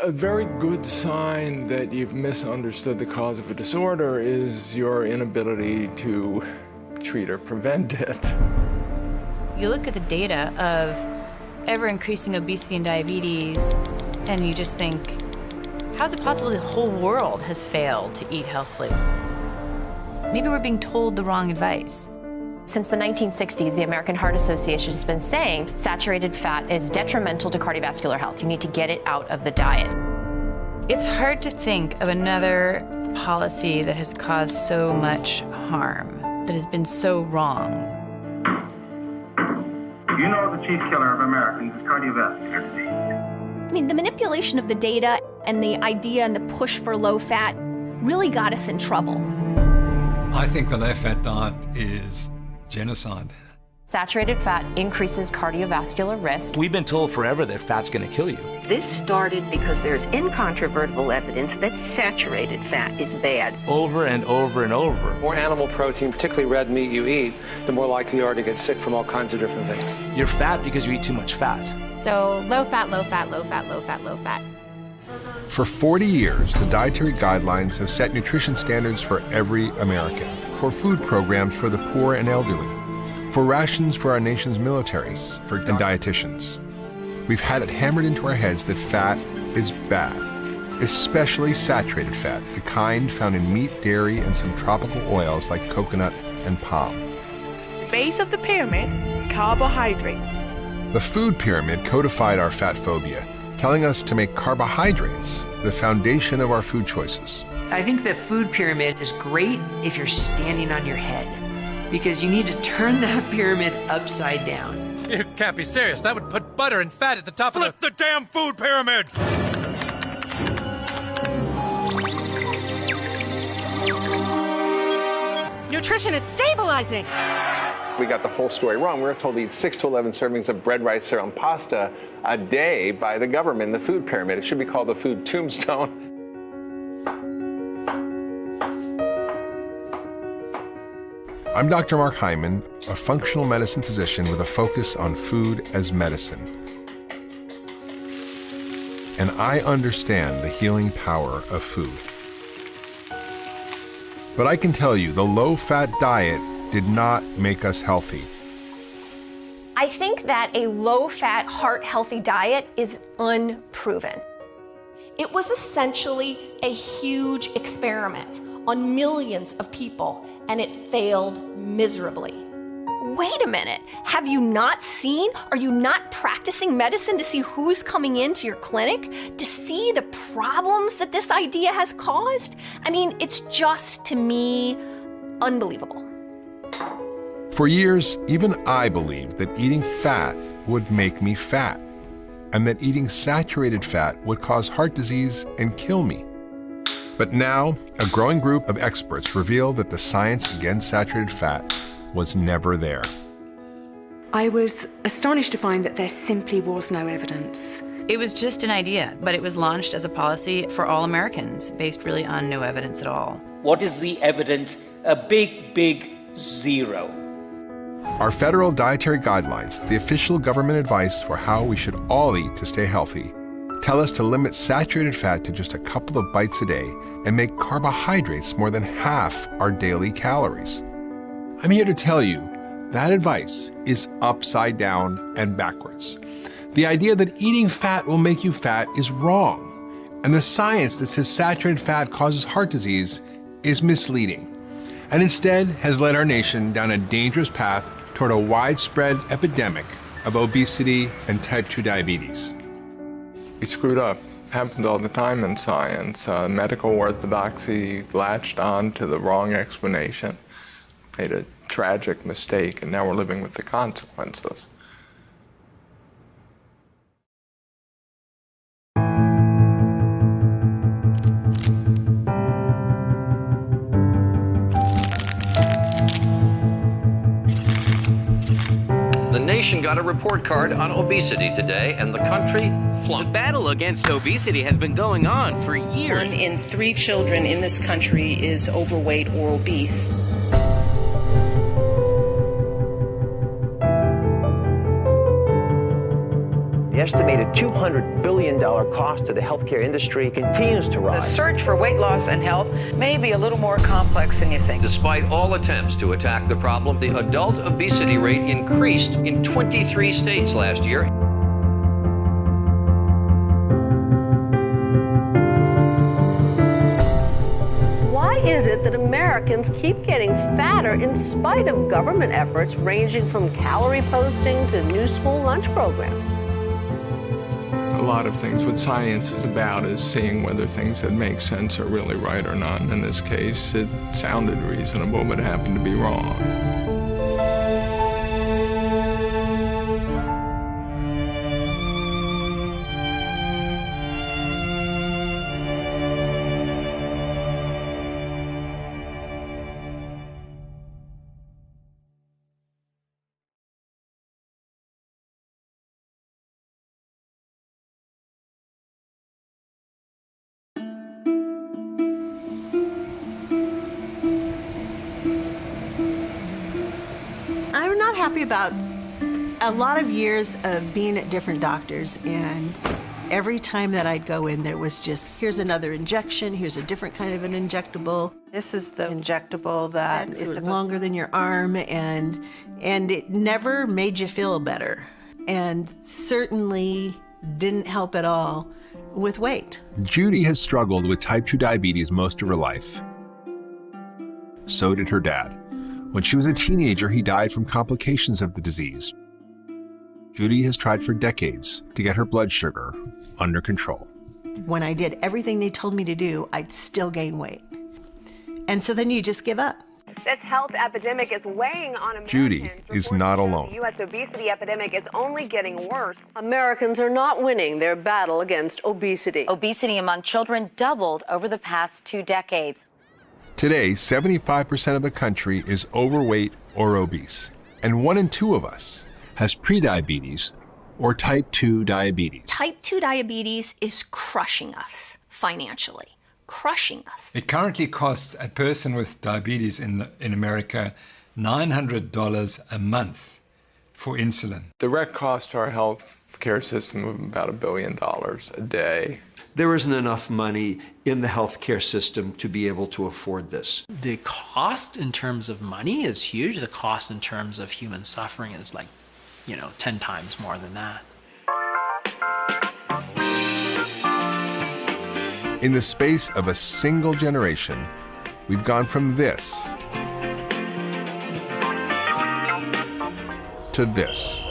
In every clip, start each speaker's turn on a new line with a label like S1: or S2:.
S1: A very good sign that you've misunderstood the cause of a disorder is your inability to treat or prevent it.
S2: You look at the data of ever-increasing obesity and diabetes, and you just think, how is it possible the whole world has failed to eat healthfully? Maybe we're being told the wrong advice.
S3: Since the 1960s, the American Heart Association has been saying saturated fat is detrimental to cardiovascular health. You need to get it out of the diet.
S2: It's hard to think of another policy that has caused so much harm, that has been so wrong.
S4: You know the chief killer of Americans is cardiovascular disease.
S5: I mean, the manipulation of the data and the idea and the push for low fat really got us in trouble.
S6: I think the low-fat diet is genocide.
S3: Saturated fat increases cardiovascular risk.
S7: We've been told forever that fat's going to kill you.
S8: This started because there's incontrovertible evidence that saturated fat is bad.
S7: Over and over and over.
S9: The more animal protein, particularly red meat you eat, the more likely you are to get sick from all kinds of different things.
S7: You're fat because you eat too much fat.
S3: So low fat, low fat, low fat, low fat, low fat.
S10: For 40 years, the dietary guidelines have set nutrition standards for every American, for food programs for the poor and elderly, for rations for our nation's militaries, and dietitians. We've had it hammered into our heads that fat is bad, especially saturated fat, the kind found in meat, dairy, and some tropical oils like coconut and palm.
S11: Base of the pyramid, carbohydrates.
S10: The food pyramid codified our fat phobia, telling us to make carbohydrates the foundation of our food choices.
S12: I think the food pyramid is great if you're standing on your head, because you need to turn that pyramid upside down.
S13: You can't be serious. That would put butter and fat at the top of the damn food pyramid!
S11: Nutrition is stabilizing!
S9: We got the whole story wrong. We were told to eat 6 to 11 servings of bread, rice, cereal, and pasta a day by the government in the food pyramid. It should be called the food tombstone.
S10: I'm Dr. Mark Hyman, a functional medicine physician with a focus on food as medicine. And I understand the healing power of food. But I can tell you, the low-fat diet did not make us healthy.
S5: I think that a low-fat, heart-healthy diet is unproven. It was essentially a huge experiment on millions of people, and it failed miserably. Wait a minute, have you not seen? Are you not practicing medicine to see who's coming into your clinic? To see the problems that this idea has caused? I mean, it's just, to me, unbelievable.
S10: For years, even I believed that eating fat would make me fat, and that eating saturated fat would cause heart disease and kill me. But now, a growing group of experts reveal that the science against saturated fat was never there.
S14: I was astonished to find that there simply was no evidence.
S2: It was just an idea, but it was launched as a policy for all Americans, based really on no evidence at all.
S15: What is the evidence? A big, big zero.
S10: Our federal dietary guidelines, the official government advice for how we should all eat to stay healthy, tell us to limit saturated fat to just a couple of bites a day and make carbohydrates more than half our daily calories. I'm here to tell you that advice is upside down and backwards. The idea that eating fat will make you fat is wrong, and the science that says saturated fat causes heart disease is misleading, and instead has led our nation down a dangerous path toward a widespread epidemic of obesity and type 2 diabetes.
S1: We screwed up. Happens all the time in science. Medical orthodoxy latched on to the wrong explanation, made a tragic mistake, and now we're living with the consequences.
S16: The nation got a report card on obesity today, and the country flunked.
S17: The battle against obesity has been going on for years.
S8: 1 in 3 children in this country is overweight or obese.
S18: The estimated $200 billion cost to the healthcare industry continues to rise.
S8: The search for weight loss and health may be a little more complex than you think.
S16: Despite all attempts to attack the problem, the adult obesity rate increased in 23 states last year.
S8: Why is it that Americans keep getting fatter in spite of government efforts ranging from calorie posting to new school lunch programs?
S1: A lot of things what science is about is seeing whether things that make sense are really right or not. And in this case, it sounded reasonable, but happened to be wrong.
S19: I'm not happy about a lot of years of being at different doctors, and every time that I'd go in, there was just, here's another injection, here's a different kind of an injectable. This is the injectable that is longer than your arm, and it never made you feel better, and certainly didn't help at all with weight.
S10: Judy has struggled with type 2 diabetes most of her life. So did her dad. When she was a teenager, he died from complications of the disease. Judy has tried for decades to get her blood sugar under control.
S19: When I did everything they told me to do, I'd still gain weight. And so then you just give up.
S20: This health epidemic is weighing on Americans.
S10: Judy is not alone.
S20: The U.S. obesity epidemic is only getting worse.
S8: Americans are not winning their battle against obesity.
S21: Obesity among children doubled over the past 2 decades.
S10: Today, 75% of the country is overweight or obese, and 1 in 2 of us has prediabetes or type 2 diabetes.
S5: Type 2 diabetes is crushing us financially, crushing us.
S6: It currently costs a person with diabetes in America $900 a month for insulin.
S1: Direct cost to our health care system of about $1 billion a day.
S22: There isn't enough money in the healthcare system to be able to afford this.
S23: The cost in terms of money is huge. The cost in terms of human suffering is like, 10 times more than that.
S10: In the space of a single generation, we've gone from this to this.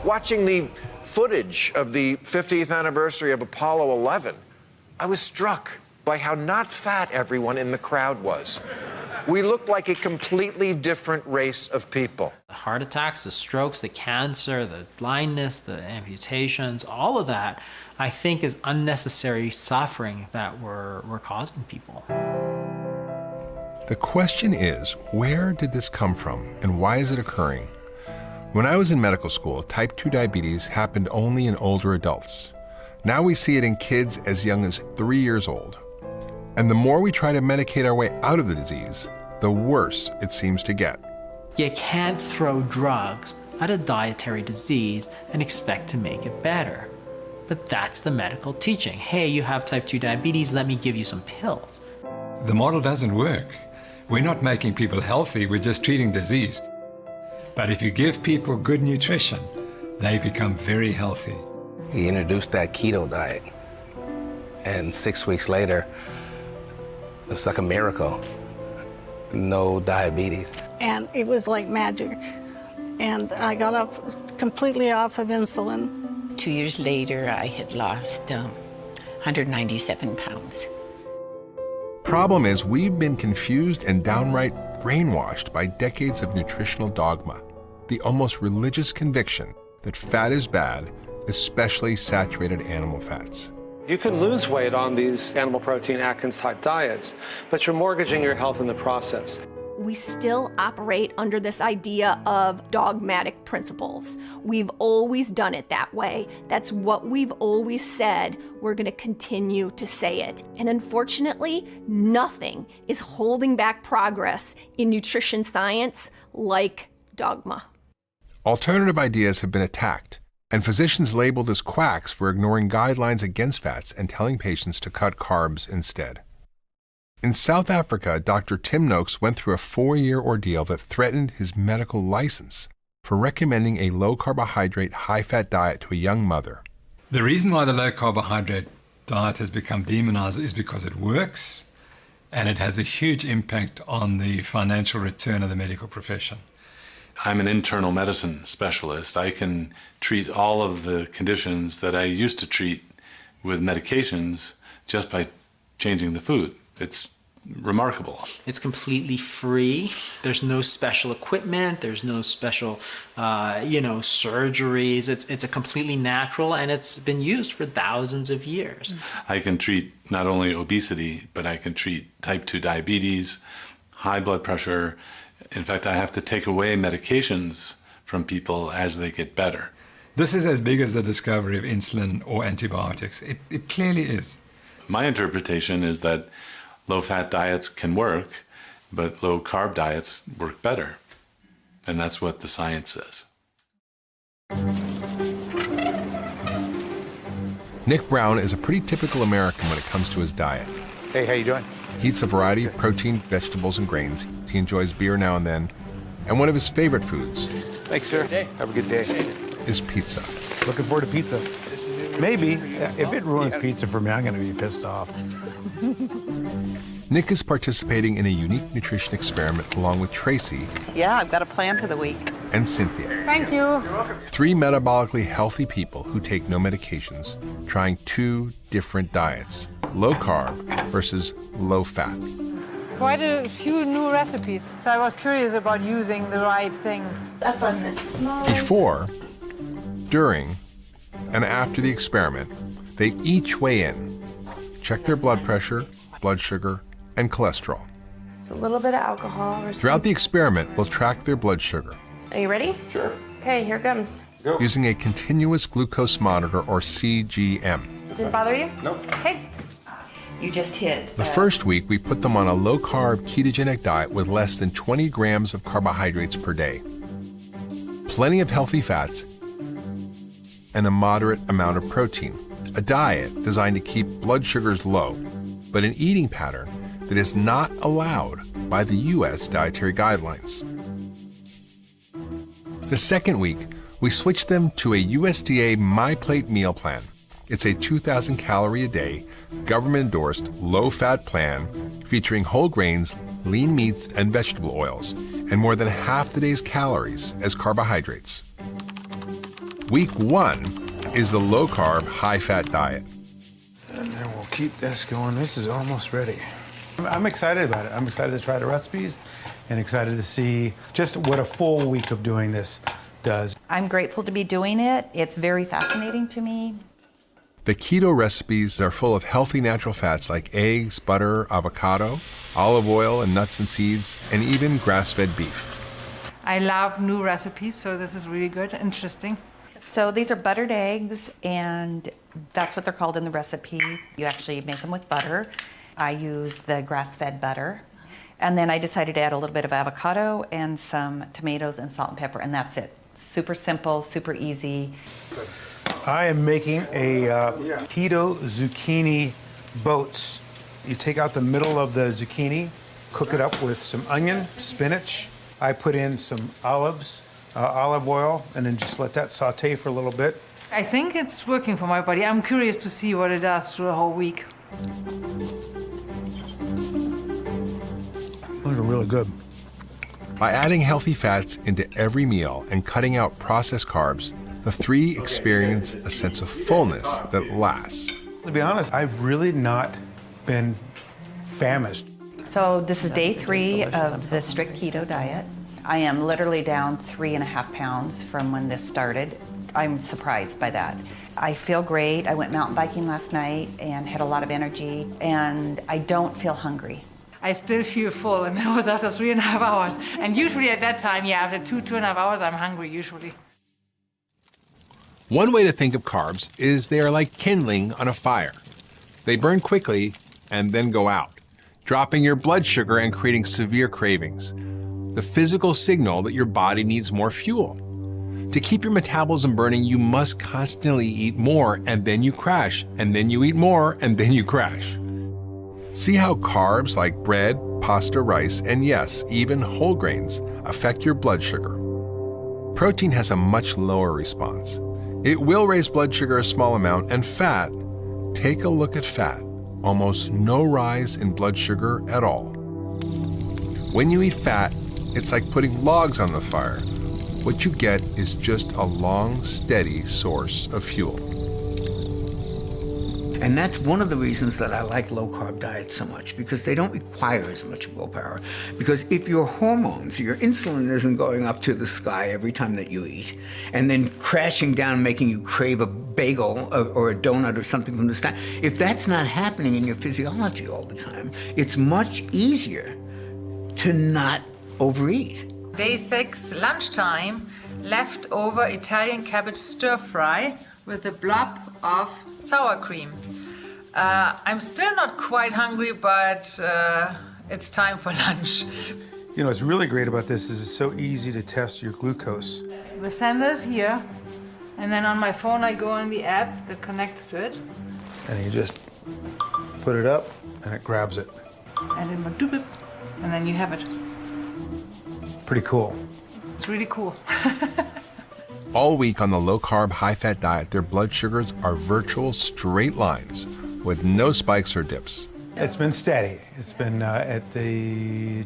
S24: Watching the footage of the 50th anniversary of Apollo 11, I was struck by how not fat everyone in the crowd was. We looked like a completely different race of people.
S23: The heart attacks, the strokes, the cancer, the blindness, the amputations, all of that, I think, is unnecessary suffering that we're causing people.
S10: The question is, where did this come from and why is it occurring? When I was in medical school, type 2 diabetes happened only in older adults. Now we see it in kids as young as 3 years old. And the more we try to medicate our way out of the disease, the worse it seems to get.
S23: You can't throw drugs at a dietary disease and expect to make it better. But that's the medical teaching. Hey, you have type 2 diabetes, let me give you some pills.
S6: The model doesn't work. We're not making people healthy, we're just treating disease. But if you give people good nutrition, they become very healthy.
S7: He introduced that keto diet, and 6 weeks later, it was like a miracle. No diabetes.
S25: And it was like magic. And I got completely off of insulin.
S26: 2 years later, I had lost 197 pounds.
S10: Problem is, we've been confused and downright brainwashed by decades of nutritional dogma, the almost religious conviction that fat is bad, especially saturated animal fats.
S9: You can lose weight on these animal protein Atkins type diets, but you're mortgaging your health in the process.
S5: We still operate under this idea of dogmatic principles. We've always done it that way. That's what we've always said. We're going to continue to say it. And unfortunately, nothing is holding back progress in nutrition science like dogma.
S10: Alternative ideas have been attacked, and physicians labeled as quacks for ignoring guidelines against fats and telling patients to cut carbs instead. In South Africa, Dr. Tim Noakes went through a 4-year ordeal that threatened his medical license for recommending a low-carbohydrate, high-fat diet to a young mother.
S6: The reason why the low-carbohydrate diet has become demonized is because it works, and it has a huge impact on the financial return of the medical profession.
S3: I'm an internal medicine specialist. I can treat all of the conditions that I used to treat with medications just by changing the food. It's remarkable.
S23: It's completely free. There's no special equipment. There's no special, surgeries. It's a completely natural, and it's been used for thousands of years.
S3: I can treat not only obesity, but I can treat type 2 diabetes, high blood pressure. In fact, I have to take away medications from people as they get better.
S6: This is as big as the discovery of insulin or antibiotics. It clearly is.
S3: My interpretation is that low-fat diets can work, but low-carb diets work better. And that's what the science says.
S10: Nick Brown is a pretty typical American when it comes to his diet.
S4: Hey, how you doing?
S10: He eats a variety of protein, vegetables, and grains. He enjoys beer now and then. And one of his favorite foods,
S4: thanks, sir. Have a good day.
S10: is pizza.
S4: Looking forward to pizza. Maybe. If it ruins pizza for me, I'm going to be pissed off.
S10: Nick is participating in a unique nutrition experiment along with Tracy.
S11: Yeah, I've got a plan for the week.
S10: And Cynthia.
S11: Thank you.
S10: 3 metabolically healthy people who take no medications, trying 2 different diets, low carb versus low fat.
S12: Quite a few new recipes, so I was curious about using the right thing.
S11: Up on the small.
S10: Before, during, and after the experiment, they each weigh in, check their blood pressure, blood sugar, and cholesterol.
S13: It's a little bit of alcohol.
S10: Throughout the experiment, we'll track their blood sugar.
S13: Are you ready?
S4: Sure.
S13: Okay, here comes.
S4: Go.
S10: Using a continuous glucose monitor, or CGM.
S13: Didn't bother you?
S4: Nope.
S13: Okay.
S11: You just hit.
S10: The first week, we put them on a low-carb ketogenic diet with less than 20 grams of carbohydrates per day, plenty of healthy fats, and a moderate amount of protein. A diet designed to keep blood sugars low, but an eating pattern that is not allowed by the U.S. dietary guidelines. The second week, we switched them to a USDA MyPlate meal plan. It's a 2,000 calorie a day, government-endorsed, low-fat plan featuring whole grains, lean meats, and vegetable oils, and more than half the day's calories as carbohydrates. Week 1 is the low-carb, high-fat diet.
S4: And then we'll keep this going. This is almost ready. I'm excited about it. I'm excited to try the recipes and excited to see just what a full week of doing this does.
S14: I'm grateful to be doing it. It's very fascinating to me.
S10: The keto recipes are full of healthy natural fats like eggs, butter, avocado, olive oil, and nuts and seeds, and even grass-fed beef.
S12: I love new recipes, so this is really good, interesting.
S14: So these are buttered eggs, and that's what they're called in the recipe. You actually make them with butter. I use the grass-fed butter. And then I decided to add a little bit of avocado and some tomatoes and salt and pepper, and that's it. Super simple, super easy.
S4: I am making a keto zucchini boats. You take out the middle of the zucchini, cook it up with some onion, spinach. I put in some olive oil, and then just let that saute for a little bit.
S12: I think it's working for my body. I'm curious to see what it does through the whole week.
S4: Those are really good.
S10: By adding healthy fats into every meal and cutting out processed carbs, the 3 experience a sense of fullness that lasts.
S4: To be honest, I've really not been famished.
S14: So this is day 3 of the strict keto diet. I am literally down 3.5 pounds from when this started. I'm surprised by that. I feel great. I went mountain biking last night and had a lot of energy, and I don't feel hungry.
S12: I still feel full, and that was after 3.5 hours. And usually at that time, yeah, after 2.5 hours, I'm hungry usually.
S10: One way to think of carbs is they are like kindling on a fire. They burn quickly and then go out, dropping your blood sugar and creating severe cravings, the physical signal that your body needs more fuel. To keep your metabolism burning, you must constantly eat more, and then you crash, and then you eat more, and then you crash. See how carbs like bread, pasta, rice, and yes, even whole grains affect your blood sugar. Protein has a much lower response. It will raise blood sugar a small amount, and fat, take a look at fat. Almost no rise in blood sugar at all. When you eat fat, it's like putting logs on the fire. What you get is just a long, steady source of fuel.
S2: And that's one of the reasons that I like low-carb diets so much, because they don't require as much willpower. Because if your hormones, your insulin isn't going up to the sky every time that you eat, and then crashing down, making you crave a bagel or a donut or something from the snack, if that's not happening in your physiology all the time, it's much easier to not overeat.
S12: Day 6, lunchtime, leftover Italian cabbage stir fry with a blob of sour cream. I'm still not quite hungry, but it's time for lunch.
S4: You know, what's really great about this is it's so easy to test your glucose.
S12: The sender's here, and then on my phone I go on the app that connects to it.
S4: And you just put it up, and it grabs it.
S12: And then doop it, and then you have it.
S4: Pretty cool.
S12: It's really cool.
S10: All week on the low-carb, high-fat diet, their blood sugars are virtual straight lines with no spikes or dips.
S4: It's been steady. It's been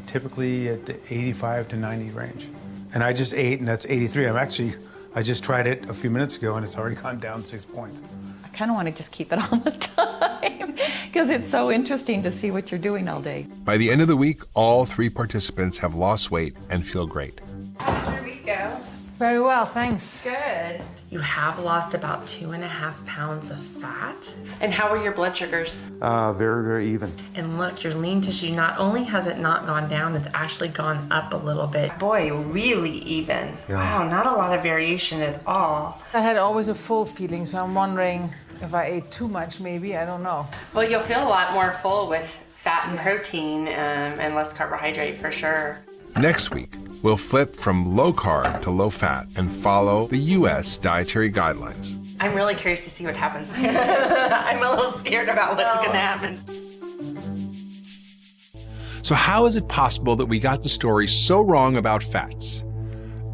S4: typically at the 85 to 90 range. And I just ate, and that's 83. I just tried it a few minutes ago, and it's already gone down 6 points.
S14: I kind of want to just keep it all the time because it's so interesting to see what you're doing all day.
S10: By the end of the week, all 3 participants have lost weight and feel great.
S13: How's your week go?
S12: Very well, thanks.
S13: Good. You have lost about 2.5 pounds of fat. And how are your blood sugars?
S22: Very, very even.
S13: And look, your lean tissue, not only has it not gone down, it's actually gone up a little bit. Boy, really even.
S22: Yeah.
S13: Wow, not a lot of variation at all.
S12: I had always a full feeling, so I'm wondering if I ate too much, maybe, I don't know.
S13: Well, you'll feel a lot more full with fat and protein and less carbohydrate for sure.
S10: Next week, we'll flip from low-carb to low-fat and follow the U.S. dietary guidelines.
S13: I'm really curious to see what happens. I'm a little scared about what's going to happen.
S10: So how is it possible that we got the story so wrong about fats?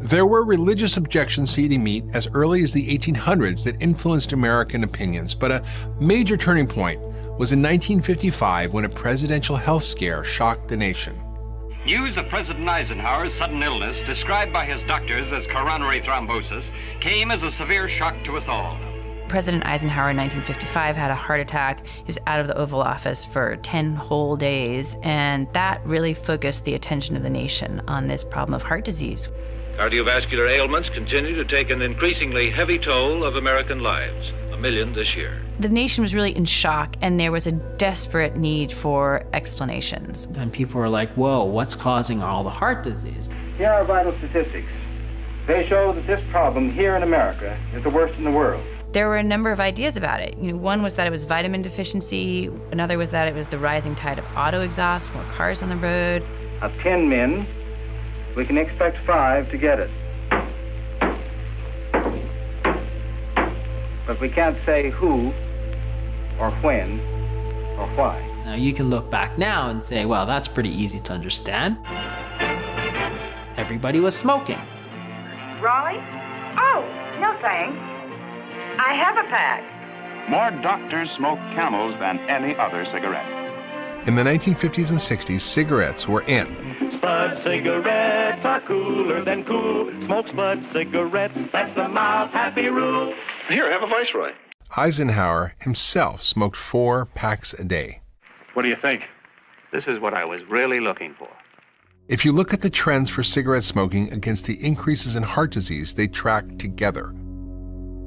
S10: There were religious objections to eating meat as early as the 1800s that influenced American opinions, but a major turning point was in 1955 when a presidential health scare shocked the nation.
S15: News of President Eisenhower's sudden illness, described by his doctors as coronary thrombosis, came as a severe shock to us all.
S16: President Eisenhower in 1955 had a heart attack. He was out of the Oval Office for 10 whole days, and that really focused the attention of the nation on this problem of heart disease.
S17: Cardiovascular ailments continue to take an increasingly heavy toll of American lives, 1 million this year.
S16: The nation was really in shock, and there was a desperate need for explanations.
S23: And people were like, whoa, what's causing all the heart disease?
S18: Here are vital statistics. They show that this problem here in America is the worst in the world.
S16: There were a number of ideas about it. One was that it was vitamin deficiency. Another was that it was the rising tide of auto exhaust, more cars on the road.
S18: Of 10 men, we can expect 5 to get it. But we can't say who, or when, or why.
S23: Now you can look back now and say, well, that's pretty easy to understand. Everybody was smoking.
S19: Raleigh? Oh, no thanks. I have a pack.
S27: More doctors smoke Camels than any other cigarette.
S10: In the 1950s and 60s, cigarettes were in.
S19: Spud cigarettes are cooler than cool. Smoke Spud cigarettes, that's the mild, happy rule.
S27: Here, have a Viceroy.
S10: Eisenhower himself smoked 4 packs a day.
S27: What do you think? This is what I was really looking for.
S10: If you look at the trends for cigarette smoking against the increases in heart disease, they track together.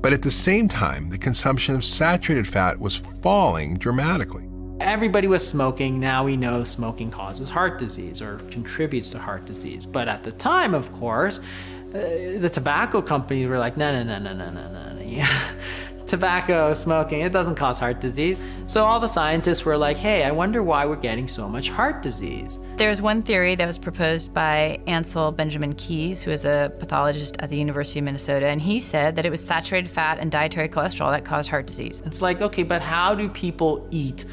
S10: But at the same time, the consumption of saturated fat was falling dramatically.
S23: Everybody was smoking. Now we know smoking causes heart disease or contributes to heart disease. But at the time, of course, the tobacco companies were like, no. tobacco, smoking, it doesn't cause heart disease. So all the scientists were like, hey, I wonder why we're getting so much heart disease.
S16: There's one theory that was proposed by Ansel Benjamin Keyes, who is a pathologist at the University of Minnesota, and he said that it was saturated fat and dietary cholesterol that caused heart disease.
S23: It's like, okay, but how do people eat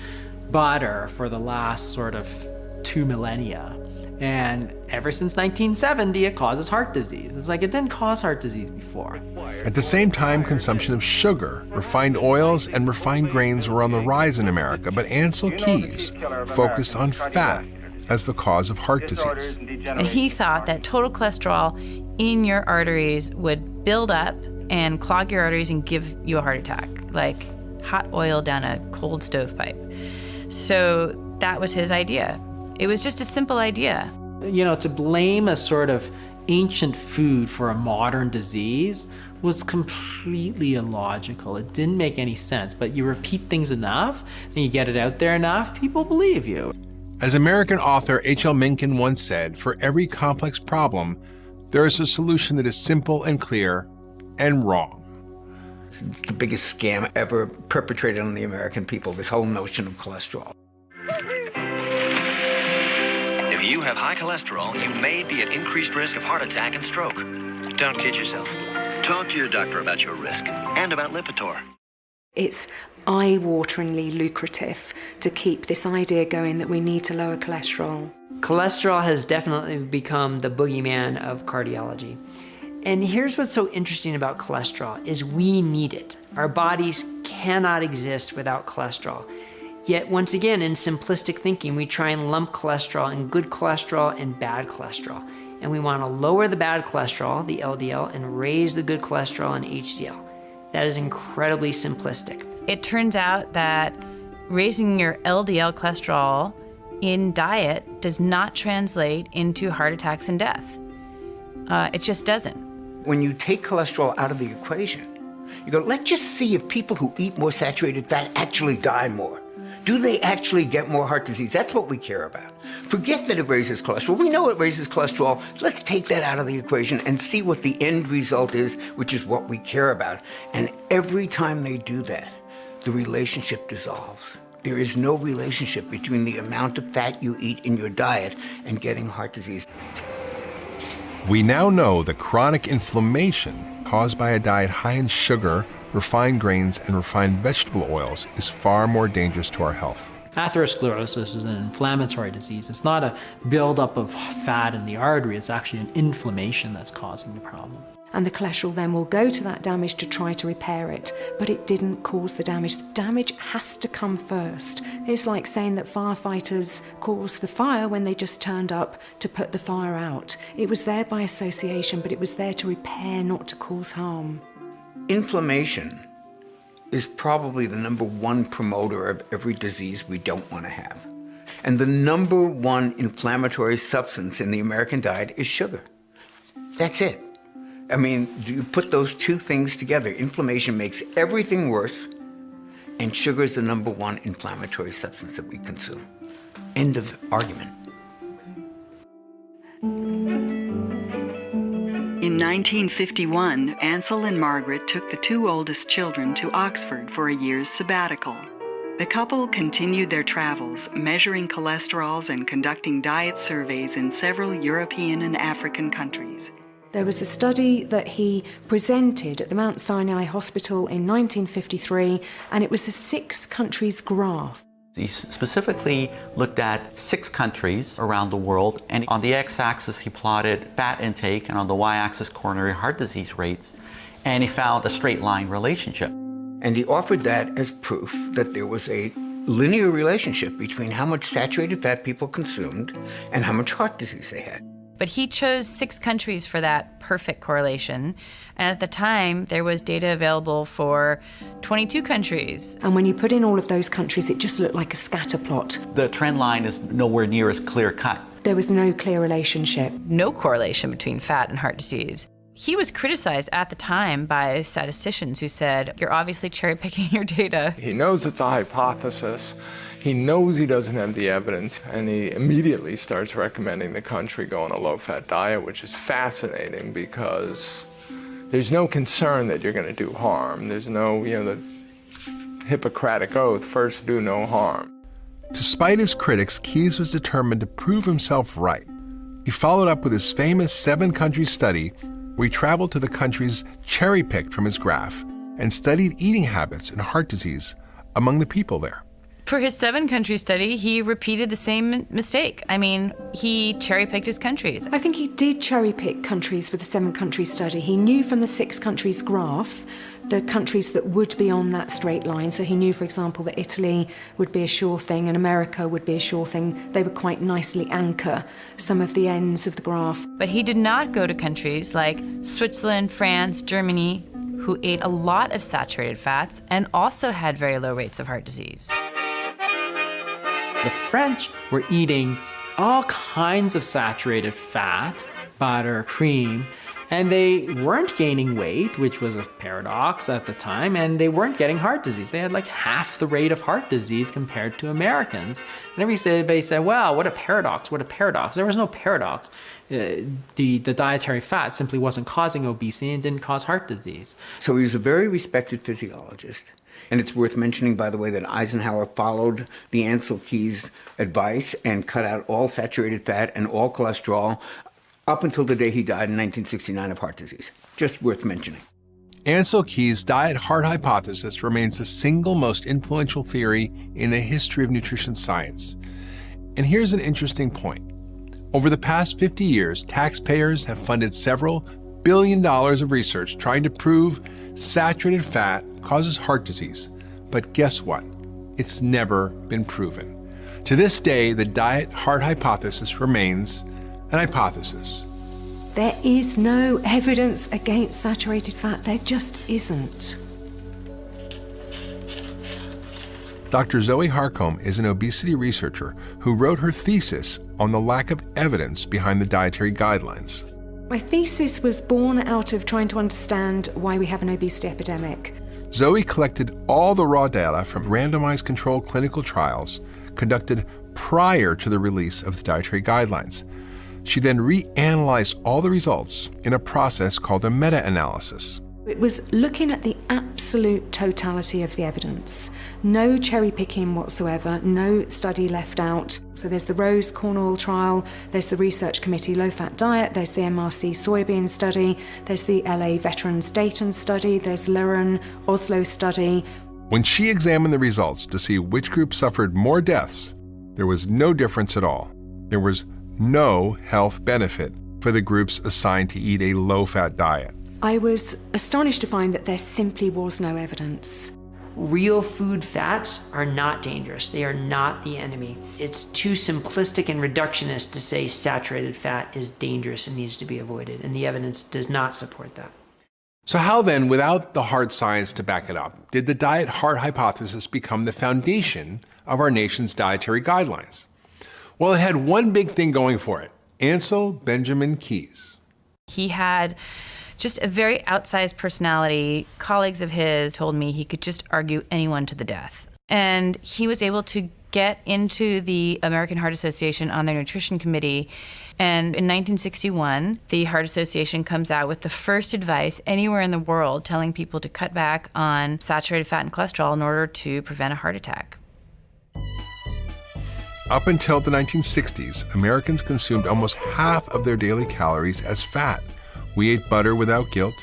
S23: butter for the last sort of 2 millennia? And ever since 1970, it causes heart disease. It's like, it didn't cause heart disease before.
S10: At the same time, consumption of sugar, refined oils, and refined grains were on the rise in America, but Ansel Keyes focused on fat as the cause of heart disease.
S16: And he thought that total cholesterol in your arteries would build up and clog your arteries and give you a heart attack, like hot oil down a cold stovepipe. So that was his idea. It was just a simple idea.
S23: You know, to blame a sort of ancient food for a modern disease was completely illogical. It didn't make any sense, but you repeat things enough and you get it out there enough, people believe you.
S10: As American author H.L. Mencken once said, for every complex problem, there is a solution that is simple and clear and wrong.
S2: It's the biggest scam ever perpetrated on the American people, this whole notion of cholesterol.
S1: If you have high cholesterol, you may be at increased risk of heart attack and stroke. Don't kid yourself. Talk to your doctor about your risk and about Lipitor.
S7: It's eye-wateringly lucrative to keep this idea going that we need to lower cholesterol.
S8: Cholesterol has definitely become the boogeyman of cardiology. And here's what's so interesting about cholesterol is we need it. Our bodies cannot exist without cholesterol. Yet once again, in simplistic thinking, we try and lump cholesterol in good cholesterol and bad cholesterol. And we want to lower the bad cholesterol, the LDL, and raise the good cholesterol and HDL. That is incredibly simplistic.
S16: It turns out that raising your LDL cholesterol in diet does not translate into heart attacks and death. It just doesn't.
S2: When you take cholesterol out of the equation, you go, let's just see if people who eat more saturated fat actually die more. Do they actually get more heart disease? That's what we care about. Forget that it raises cholesterol. We know it raises cholesterol. Let's take that out of the equation and see what the end result is, which is what we care about. And every time they do that, the relationship dissolves. There is no relationship between the amount of fat you eat in your diet and getting heart disease.
S10: We now know that chronic inflammation caused by a diet high in sugar, refined grains, and refined vegetable oils is far more dangerous to our health.
S23: Atherosclerosis is an inflammatory disease. It's not a buildup of fat in the artery, it's actually an inflammation that's causing the problem.
S7: And the cholesterol then will go to that damage to try to repair it, but it didn't cause the damage. The damage has to come first. It's like saying that firefighters caused the fire when they just turned up to put the fire out. It was there by association, but it was there to repair, not to cause harm.
S2: Inflammation is probably the #1 promoter of every disease we don't want to have. And the #1 inflammatory substance in the American diet is sugar. That's it. I mean, you put those two things together, inflammation makes everything worse, and sugar is the #1 inflammatory substance that we consume. End of argument.
S20: In 1951, Ansel and Margaret took the 2 oldest children to Oxford for a year's sabbatical. The couple continued their travels, measuring cholesterols and conducting diet surveys in several European and African countries.
S7: There was a study that he presented at the Mount Sinai Hospital in 1953, and it was a 6 countries graph.
S21: He specifically looked at 6 countries around the world, and on the x-axis he plotted fat intake, and on the y-axis coronary heart disease rates, and he found a straight line relationship.
S2: And he offered that as proof that there was a linear relationship between how much saturated fat people consumed and how much heart disease they had.
S16: But he chose 6 countries for that perfect correlation. And at the time, there was data available for 22 countries.
S7: And when you put in all of those countries, it just looked like a scatter plot.
S21: The trend line is nowhere near as clear cut.
S7: There was no clear relationship.
S16: No correlation between fat and heart disease. He was criticized at the time by statisticians who said, you're obviously cherry-picking your data.
S24: He knows it's a hypothesis. He knows he doesn't have the evidence, and he immediately starts recommending the country go on a low-fat diet, which is fascinating because There's no concern that you're going to do harm. There's no, the Hippocratic oath, first do no harm.
S10: Despite his critics, Keyes was determined to prove himself right. He followed up with his famous 7-country study where he traveled to the countries cherry-picked from his graph and studied eating habits and heart disease among the people there.
S16: For his 7-country study, he repeated the same mistake. I mean, he cherry-picked his countries.
S7: I think he did cherry-pick countries for the 7-country study. He knew from the 6 countries graph the countries that would be on that straight line. So he knew, for example, that Italy would be a sure thing and America would be a sure thing. They would quite nicely anchor some of the ends of the graph.
S16: But he did not go to countries like Switzerland, France, Germany, who ate a lot of saturated fats and also had very low rates of heart disease.
S23: The French were eating all kinds of saturated fat, butter, cream, and they weren't gaining weight, which was a paradox at the time, and they weren't getting heart disease. They had like half the rate of heart disease compared to Americans. And everybody said, wow, what a paradox, what a paradox. There was no paradox. The dietary fat simply wasn't causing obesity and didn't cause heart disease.
S2: So he was a very respected physiologist. And it's worth mentioning, by the way, that Eisenhower followed the Ansel-Keys advice and cut out all saturated fat and all cholesterol up until the day he died in 1969 of heart disease. Just worth mentioning.
S10: Ansel-Keys' diet-heart hypothesis remains the single most influential theory in the history of nutrition science. And here's an interesting point. Over the past 50 years, taxpayers have funded several $1 billion of research trying to prove saturated fat causes heart disease. But guess what? It's never been proven. To this day, the diet-heart hypothesis remains an hypothesis.
S7: There is no evidence against saturated fat. There just isn't.
S10: Dr. Zoe Harcombe is an obesity researcher who wrote her thesis on the lack of evidence behind the dietary guidelines.
S7: My thesis was born out of trying to understand why we have an obesity epidemic.
S10: Zoe collected all the raw data from randomized controlled clinical trials conducted prior to the release of the dietary guidelines. She then reanalyzed all the results in a process called a meta-analysis.
S7: It was looking at the absolute totality of the evidence. No cherry picking whatsoever, no study left out. So there's the Rose corn oil trial, there's the Research Committee low-fat diet, there's the MRC soybean study, there's the LA Veterans Dayton study, there's Leuren Oslo study.
S10: When she examined the results to see which group suffered more deaths, there was no difference at all. There was no health benefit for the groups assigned to eat a low-fat diet.
S7: I was astonished to find that there simply was no evidence.
S8: Real food fats are not dangerous. They are not the enemy. It's too simplistic and reductionist to say saturated fat is dangerous and needs to be avoided, and the evidence does not support that.
S10: So how then, without the hard science to back it up, did the diet-heart hypothesis become the foundation of our nation's dietary guidelines? Well, it had one big thing going for it: Ansel Benjamin Keys.
S16: He had just a very outsized personality. Colleagues of his told me he could just argue anyone to the death. And he was able to get into the American Heart Association on their nutrition committee. And in 1961, the Heart Association comes out with the first advice anywhere in the world telling people to cut back on saturated fat and cholesterol in order to prevent a heart attack.
S10: Up until the 1960s, Americans consumed almost half of their daily calories as fat. We ate butter without guilt,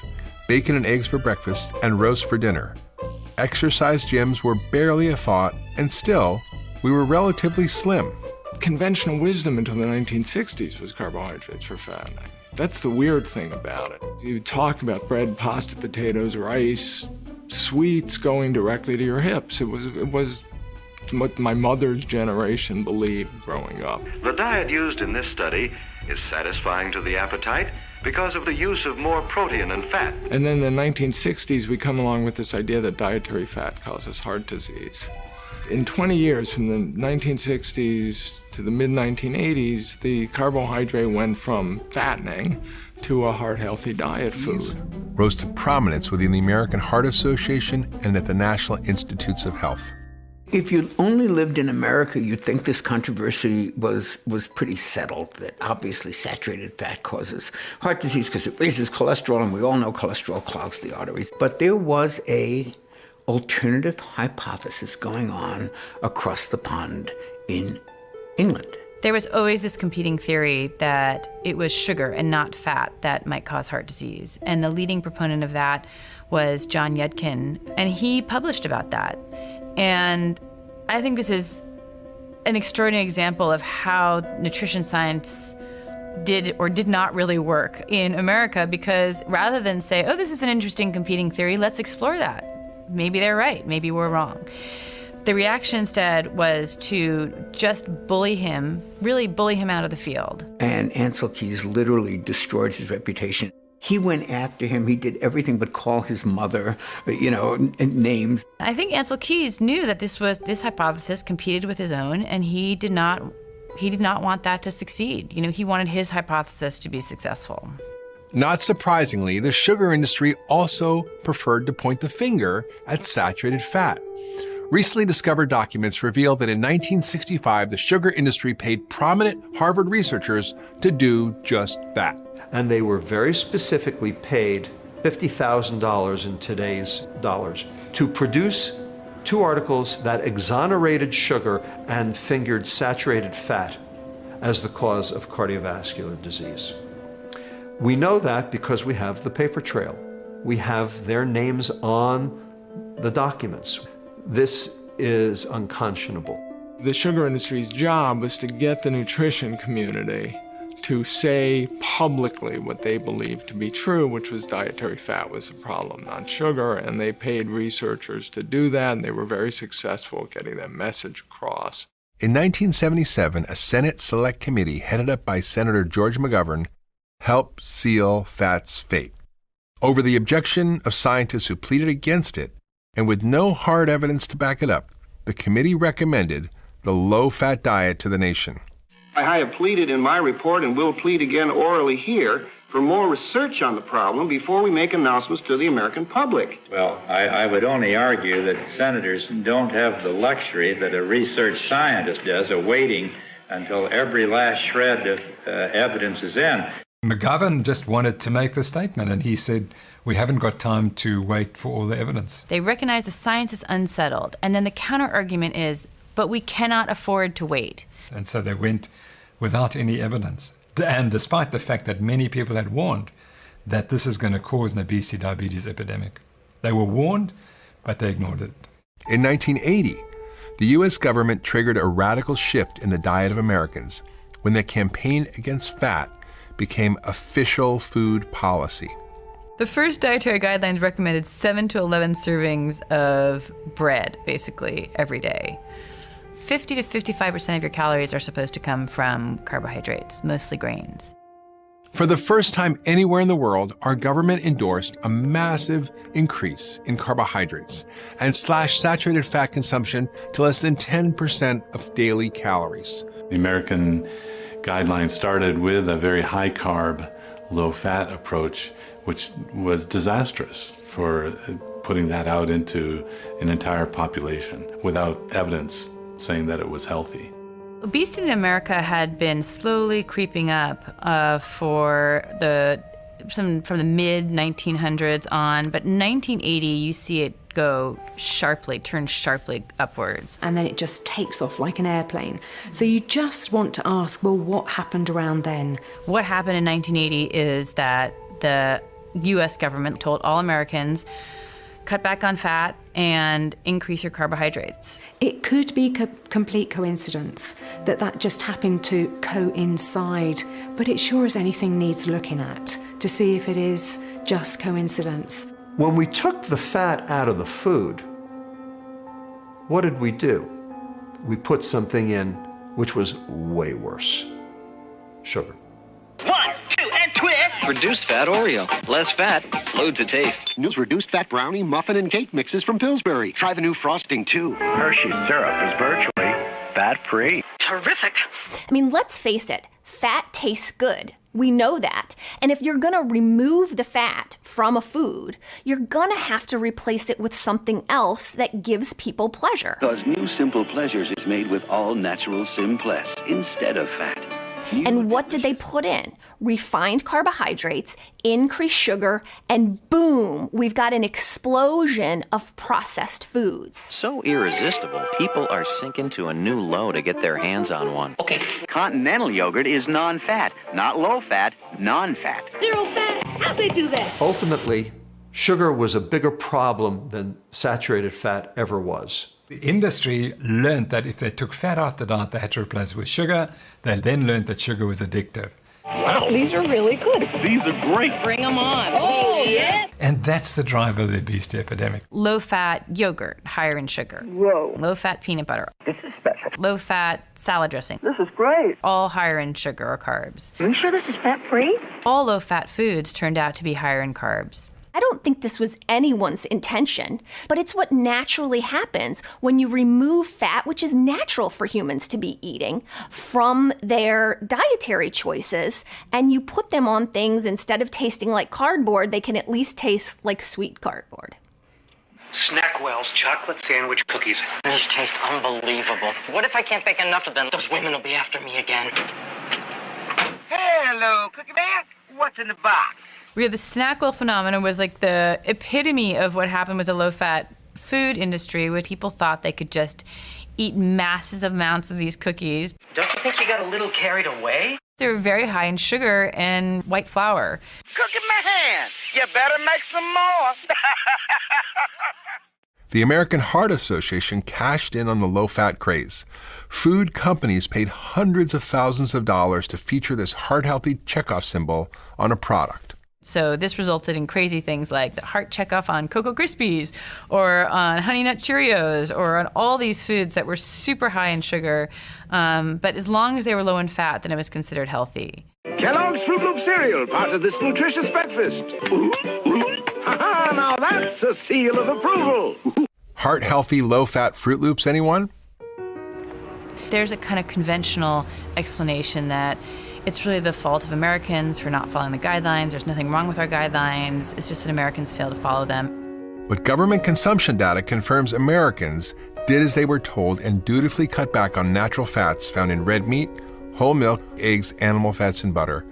S10: bacon and eggs for breakfast, and roast for dinner. Exercise gyms were barely a thought, and still, we were relatively slim.
S24: Conventional wisdom until the 1960s was carbohydrates for fat. That's the weird thing about it. You talk about bread, pasta, potatoes, rice, sweets going directly to your hips. It was what my mother's generation believed growing up.
S1: The diet used in this study is satisfying to the appetite because of the use of more protein and fat.
S24: And then in the 1960s, we come along with this idea that dietary fat causes heart disease. In 20 years, from the 1960s to the mid-1980s, the carbohydrate went from fattening to a heart-healthy diet food.
S10: Rose to prominence within the American Heart Association and at the National Institutes of Health.
S2: If you only lived in America, you'd think this controversy was pretty settled, that obviously saturated fat causes heart disease because it raises cholesterol, and we all know cholesterol clogs the arteries. But there was a alternative hypothesis going on across the pond in England.
S16: There was always this competing theory that it was sugar and not fat that might cause heart disease. And the leading proponent of that was John Yudkin, and he published about that. And I think this is an extraordinary example of how nutrition science did or did not really work in America, because rather than say, oh, this is an interesting competing theory, let's explore that. Maybe they're right, maybe we're wrong. The reaction instead was to just bully him, really bully him out of the field.
S2: And Ancel Keys literally destroyed his reputation. He went after him. He did everything but call his mother, names.
S16: I think Ancel Keys knew that this hypothesis competed with his own, and he did not want that to succeed. He wanted his hypothesis to be successful.
S10: Not surprisingly, the sugar industry also preferred to point the finger at saturated fat. Recently discovered documents reveal that in 1965, the sugar industry paid prominent Harvard researchers to do just that.
S22: And they were very specifically paid $50,000 in today's dollars to produce 2 articles that exonerated sugar and fingered saturated fat as the cause of cardiovascular disease. We know that because we have the paper trail. We have their names on the documents. This is unconscionable.
S24: The sugar industry's job was to get the nutrition community to say publicly what they believed to be true, which was dietary fat was a problem, not sugar, and they paid researchers to do that, and they were very successful at getting that message across.
S10: In 1977, a Senate Select Committee headed up by Senator George McGovern helped seal fat's fate. Over the objection of scientists who pleaded against it, and with no hard evidence to back it up, the committee recommended the low-fat diet to the nation.
S3: I have pleaded in my report and will plead again orally here for more research on the problem before we make announcements to the American public.
S17: Well, I would only argue that senators don't have the luxury that a research scientist does of waiting until every last shred of evidence is in.
S5: McGovern just wanted to make the statement, and he said, we haven't got time to wait for all the evidence.
S16: They recognize the science is unsettled, and then the counter-argument is, but we cannot afford to wait.
S5: And so they went without any evidence. And despite the fact that many people had warned that this is going to cause an obesity diabetes epidemic. They were warned, but they ignored it.
S10: In 1980, the U.S. government triggered a radical shift in the diet of Americans when the campaign against fat became official food policy.
S16: The first dietary guidelines recommended 7 to 11 servings of bread, basically, every day. 50 to 55% of your calories are supposed to come from carbohydrates, mostly grains.
S10: For the first time anywhere in the world, our government endorsed a massive increase in carbohydrates and slashed saturated fat consumption to less than 10% of daily calories.
S6: The American guidelines started with a very high carb, low fat approach, which was disastrous for putting that out into an entire population without evidence saying that it was healthy.
S16: Obesity in America had been slowly creeping up from the mid-1900s on, but in 1980 you see it turn sharply upwards.
S7: And then it just takes off like an airplane. So you just want to ask, well, what happened around then?
S16: What happened in 1980 is that the US government told all Americans, cut back on fat and increase your carbohydrates.
S7: It could be complete coincidence that just happened to coincide, but it sure as anything needs looking at to see if it is just coincidence.
S22: When we took the fat out of the food, what did we do? We put something in which was way worse. Sugar.
S1: 1, 2, and twist! Reduced fat Oreo. Less fat, loads of taste. New reduced fat brownie, muffin, and cake mixes from Pillsbury. Try the new frosting, too.
S9: Hershey's syrup is virtually fat-free.
S11: Terrific. I mean, let's face it, fat tastes good.
S4: We know that. And if you're going to remove the fat from a food, you're going to have to replace it with something else that gives people pleasure.
S9: Because new Simple Pleasures is made with all natural Simpless instead of fat.
S4: And what did they put in? Refined carbohydrates, increased sugar, and boom, we've got an explosion of processed foods.
S11: So irresistible, people are sinking to a new low to get their hands on one.
S9: Okay, continental yogurt is non-fat, not low-fat, non-fat.
S12: Zero fat? How'd they do that?
S22: Ultimately, sugar was a bigger problem than saturated fat ever was.
S5: The industry learned that if they took fat out the diet, they had to replace it with sugar. They then learned that sugar was addictive.
S12: Wow, these are really good.
S27: These are great.
S12: Bring them on. Oh, yeah.
S5: And that's the driver of the obesity epidemic.
S16: Low-fat yogurt, higher in sugar.
S12: Whoa.
S16: Low-fat peanut butter.
S12: This is special.
S16: Low-fat salad dressing.
S12: This is great.
S16: All higher in sugar or carbs.
S12: Are you sure this is fat-free?
S16: All low-fat foods turned out to be higher in carbs.
S4: I don't think this was anyone's intention, but it's what naturally happens when you remove fat, which is natural for humans to be eating, from their dietary choices, and you put them on things instead of tasting like cardboard, they can at least taste like sweet cardboard.
S14: Snackwell's chocolate sandwich cookies. These taste unbelievable. What if I can't bake enough of them? Those women will be after me again.
S25: Hello, Cookie Man. What's in the box?
S16: The Snackwell phenomenon was like the epitome of what happened with the low-fat food industry, where people thought they could just eat massive amounts of these cookies.
S14: Don't you think you got a little carried away?
S16: They were very high in sugar and white flour.
S25: Cookie Man, you better make some more.
S10: The American Heart Association cashed in on the low-fat craze. Food companies paid hundreds of thousands of dollars to feature this heart-healthy checkoff symbol on a product.
S16: So this resulted in crazy things like the heart checkoff on Cocoa Krispies or on Honey Nut Cheerios or on all these foods that were super high in sugar. But as long as they were low in fat, then it was considered healthy.
S27: Kellogg's Fruit Loop cereal, part of this nutritious breakfast. Ooh, ooh. Ha-ha, now that's a seal of approval.
S10: Heart-healthy, low-fat Fruit Loops, anyone?
S16: There's a kind of conventional explanation that it's really the fault of Americans for not following the guidelines. There's nothing wrong with our guidelines. It's just that Americans fail to follow them.
S10: But government consumption data confirms Americans did as they were told and dutifully cut back on natural fats found in red meat, whole milk, eggs, animal fats, and butter.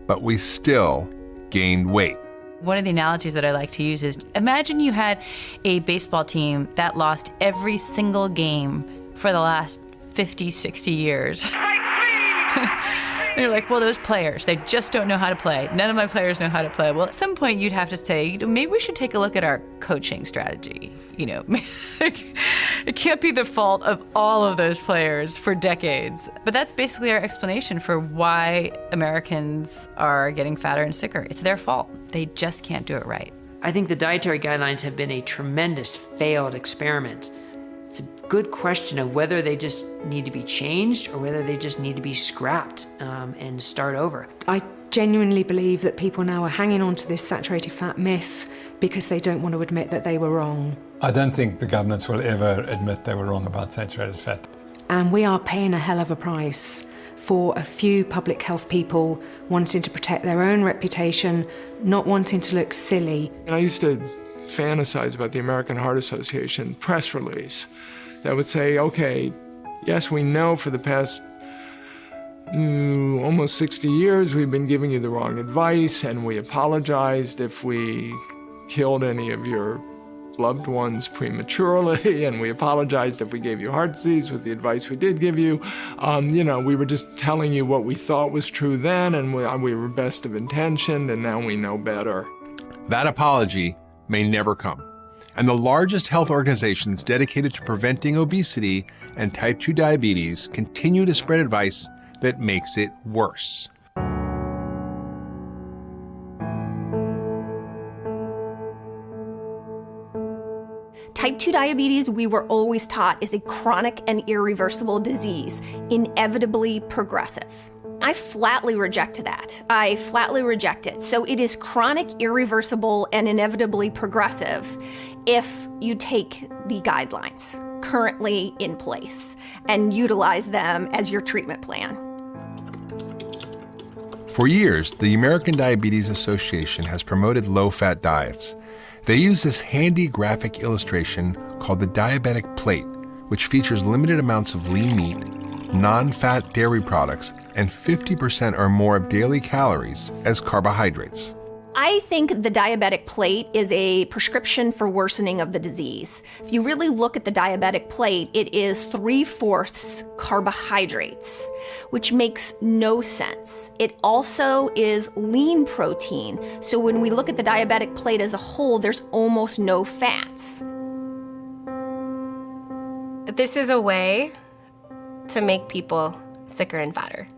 S10: But we still gained weight.
S16: One of the analogies that I like to use is, imagine you had a baseball team that lost every single game for the last 50, 60 years. And you're like, well, those players, they just don't know how to play. None of my players know how to play. Well, at some point you'd have to say, maybe we should take a look at our coaching strategy. It can't be the fault of all of those players for decades. But that's basically our explanation for why Americans are getting fatter and sicker. It's their fault. They just can't do it right.
S8: I think the dietary guidelines have been a tremendous failed experiment. It's a good question of whether they just need to be changed or whether they just need to be scrapped and start over.
S7: I genuinely believe that people now are hanging on to this saturated fat myth because they don't want to admit that they were wrong.
S5: I don't think the governments will ever admit they were wrong about saturated fat.
S7: And we are paying a hell of a price for a few public health people wanting to protect their own reputation, not wanting to look silly.
S24: And I used to fantasize about the American Heart Association press release that would say, okay, yes, we know for the past almost 60 years we've been giving you the wrong advice, and we apologized if we killed any of your loved ones prematurely, and we apologized if we gave you heart disease with the advice we did give you. We were just telling you what we thought was true then, and we were best of intention, and now we know better.
S10: That apology may never come. And the largest health organizations dedicated to preventing obesity and type 2 diabetes continue to spread advice that makes it worse.
S4: Type 2 diabetes, we were always taught, is a chronic and irreversible disease, inevitably progressive. I flatly reject that. I flatly reject it. So it is chronic, irreversible, and inevitably progressive if you take the guidelines currently in place and utilize them as your treatment plan.
S10: For years, the American Diabetes Association has promoted low-fat diets. They use this handy graphic illustration called the diabetic plate, which features limited amounts of lean meat, non-fat dairy products, and 50% or more of daily calories as carbohydrates.
S4: I think the diabetic plate is a prescription for worsening of the disease. If you really look at the diabetic plate, it is 3/4 carbohydrates, which makes no sense. It also is lean protein. So when we look at the diabetic plate as a whole, there's almost no fats.
S13: This is a way to make people sicker and fatter.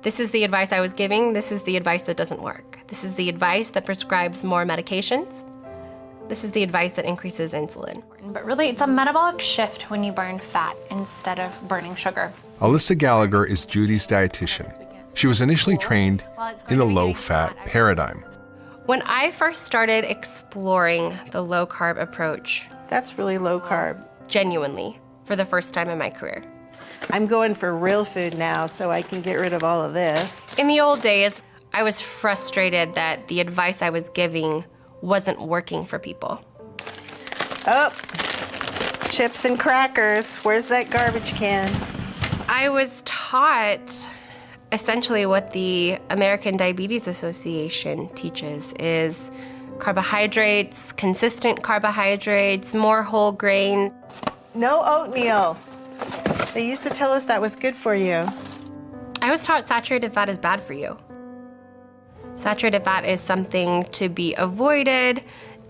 S13: This is the advice I was giving. This is the advice that doesn't work. This is the advice that prescribes more medications. This is the advice that increases insulin.
S15: But really, it's a metabolic shift when you burn fat instead of burning sugar.
S10: Alyssa Gallagher is Judy's dietitian. She was initially trained in the low-fat paradigm.
S13: When I first started exploring the low-carb approach,
S18: that's really low carb.
S13: Genuinely, for the first time in my career.
S18: I'm going for real food now so I can get rid of all of this.
S13: In the old days, I was frustrated that the advice I was giving wasn't working for people.
S18: Oh, chips and crackers. Where's that garbage can?
S13: I was taught essentially what the American Diabetes Association teaches is carbohydrates, consistent carbohydrates, more whole grain.
S18: No oatmeal. They used to tell us that was good for you.
S13: I was taught saturated fat is bad for you. Saturated fat is something to be avoided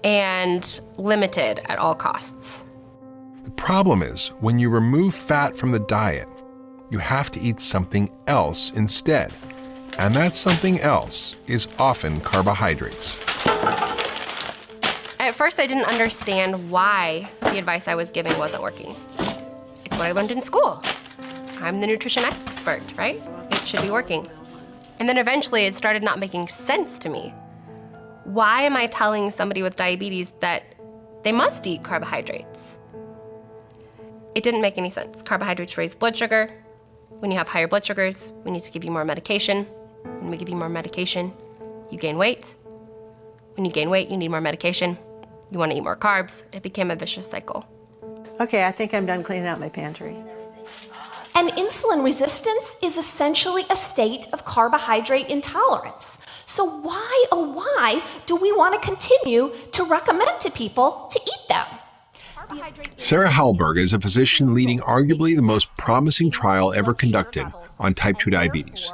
S13: and limited at all costs.
S10: The problem is, when you remove fat from the diet, you have to eat something else instead. And that something else is often carbohydrates.
S13: At first, I didn't understand why the advice I was giving wasn't working. It's what I learned in school. I'm the nutrition expert, right? It should be working. And then eventually it started not making sense to me. Why am I telling somebody with diabetes that they must eat carbohydrates? It didn't make any sense. Carbohydrates raise blood sugar. When you have higher blood sugars, we need to give you more medication. When we give you more medication, you gain weight. When you gain weight, you need more medication. You want to eat more carbs. It became a vicious cycle.
S18: Okay, I think I'm done cleaning out my pantry.
S4: And insulin resistance is essentially a state of carbohydrate intolerance. So why, oh why, do we want to continue to recommend to people to eat them?
S10: Sarah Hallberg is a physician leading arguably the most promising trial ever conducted on type 2 diabetes.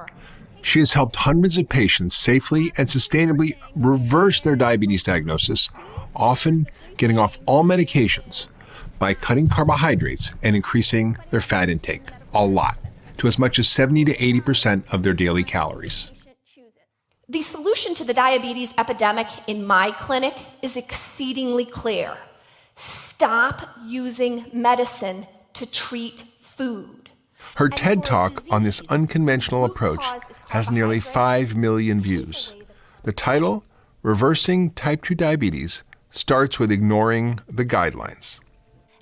S10: She has helped hundreds of patients safely and sustainably reverse their diabetes diagnosis, often getting off all medications by cutting carbohydrates and increasing their fat intake a lot, to as much as 70 to 80% of their daily calories.
S4: The solution to the diabetes epidemic in my clinic is exceedingly clear. Stop using medicine to treat food.
S10: Her TED Talk on this unconventional approach has nearly 5 million views. The title, Reversing Type 2 Diabetes, starts with ignoring the guidelines.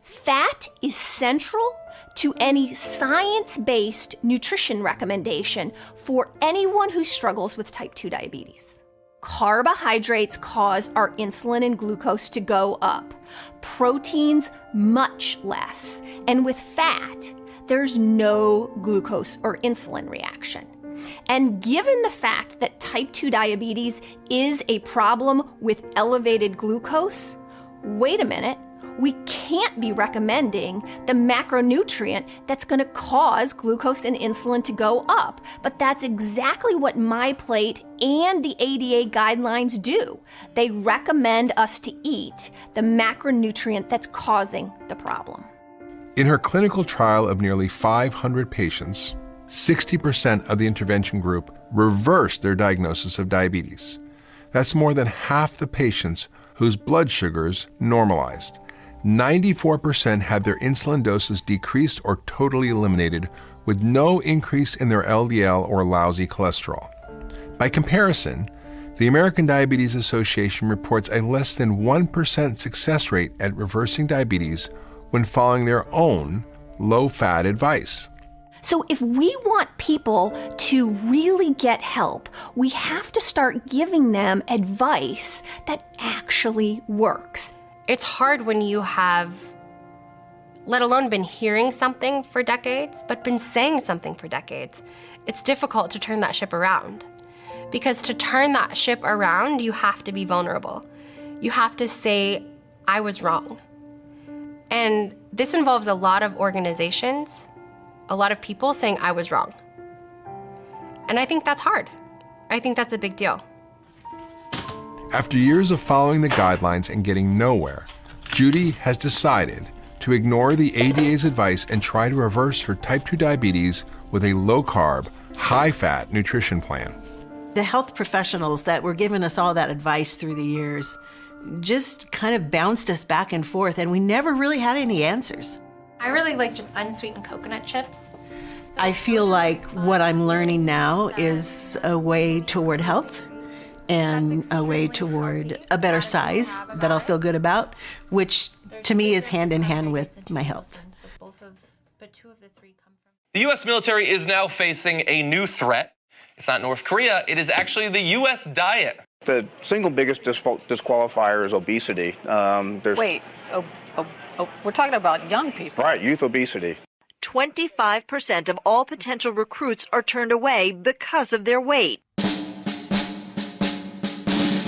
S4: Fat is central to any science-based nutrition recommendation for anyone who struggles with type 2 diabetes. Carbohydrates cause our insulin and glucose to go up, proteins much less, and with fat, there's no glucose or insulin reaction. And given the fact that type 2 diabetes is a problem with elevated glucose, wait a minute, we can't be recommending the macronutrient that's going to cause glucose and insulin to go up. But that's exactly what MyPlate and the ADA guidelines do. They recommend us to eat the macronutrient that's causing the problem.
S10: In her clinical trial of nearly 500 patients, 60% of the intervention group reversed their diagnosis of diabetes. That's more than half the patients whose blood sugars normalized. 94% had their insulin doses decreased or totally eliminated, with no increase in their LDL or lousy cholesterol. By comparison, the American Diabetes Association reports a less than 1% success rate at reversing diabetes when following their own low-fat advice.
S4: So if we want people to really get help, we have to start giving them advice that actually works.
S13: It's hard when you have, let alone been hearing something for decades, but been saying something for decades. It's difficult to turn that ship around. Because to turn that ship around, you have to be vulnerable. You have to say, I was wrong. And this involves a lot of organizations, a lot of people saying I was wrong. And I think that's hard. I think that's a big deal.
S10: After years of following the guidelines and getting nowhere, Judy has decided to ignore the ADA's advice and try to reverse her type 2 diabetes with a low-carb, high-fat nutrition plan.
S2: The health professionals that were giving us all that advice through the years just kind of bounced us back and forth, and we never really had any answers.
S15: I really like just unsweetened coconut chips.
S2: I feel like what I'm learning now is a way toward health and a way toward a better size that I'll feel good about, which to me is hand in hand with my health.
S3: The U.S. military is now facing a new threat. It's not North Korea, it is actually the U.S. diet.
S19: The single biggest disqualifier is obesity.
S12: Wait, we're talking about young people.
S19: Right, youth obesity.
S20: 25% of all potential recruits are turned away because of their weight.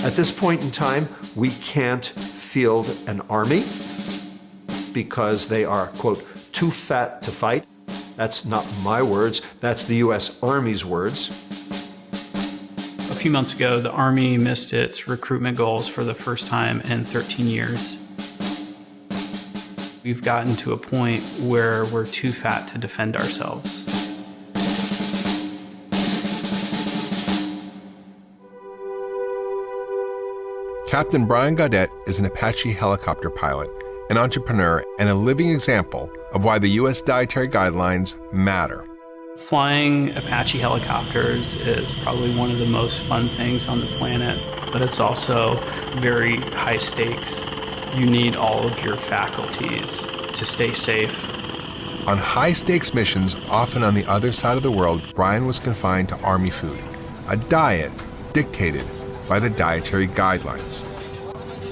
S22: At this point in time, we can't field an army because they are, quote, too fat to fight. That's not my words, that's the U.S. Army's words.
S21: A few months ago, the Army missed its recruitment goals for the first time in 13 years. We've gotten to a point where we're too fat to defend ourselves.
S10: Captain Brian Gaudette is an Apache helicopter pilot, an entrepreneur, and a living example of why the U.S. dietary guidelines matter.
S21: Flying Apache helicopters is probably one of the most fun things on the planet, but it's also very high stakes. You need all of your faculties to stay safe.
S10: On high-stakes missions, often on the other side of the world, Brian was confined to Army food, a diet dictated by the dietary guidelines.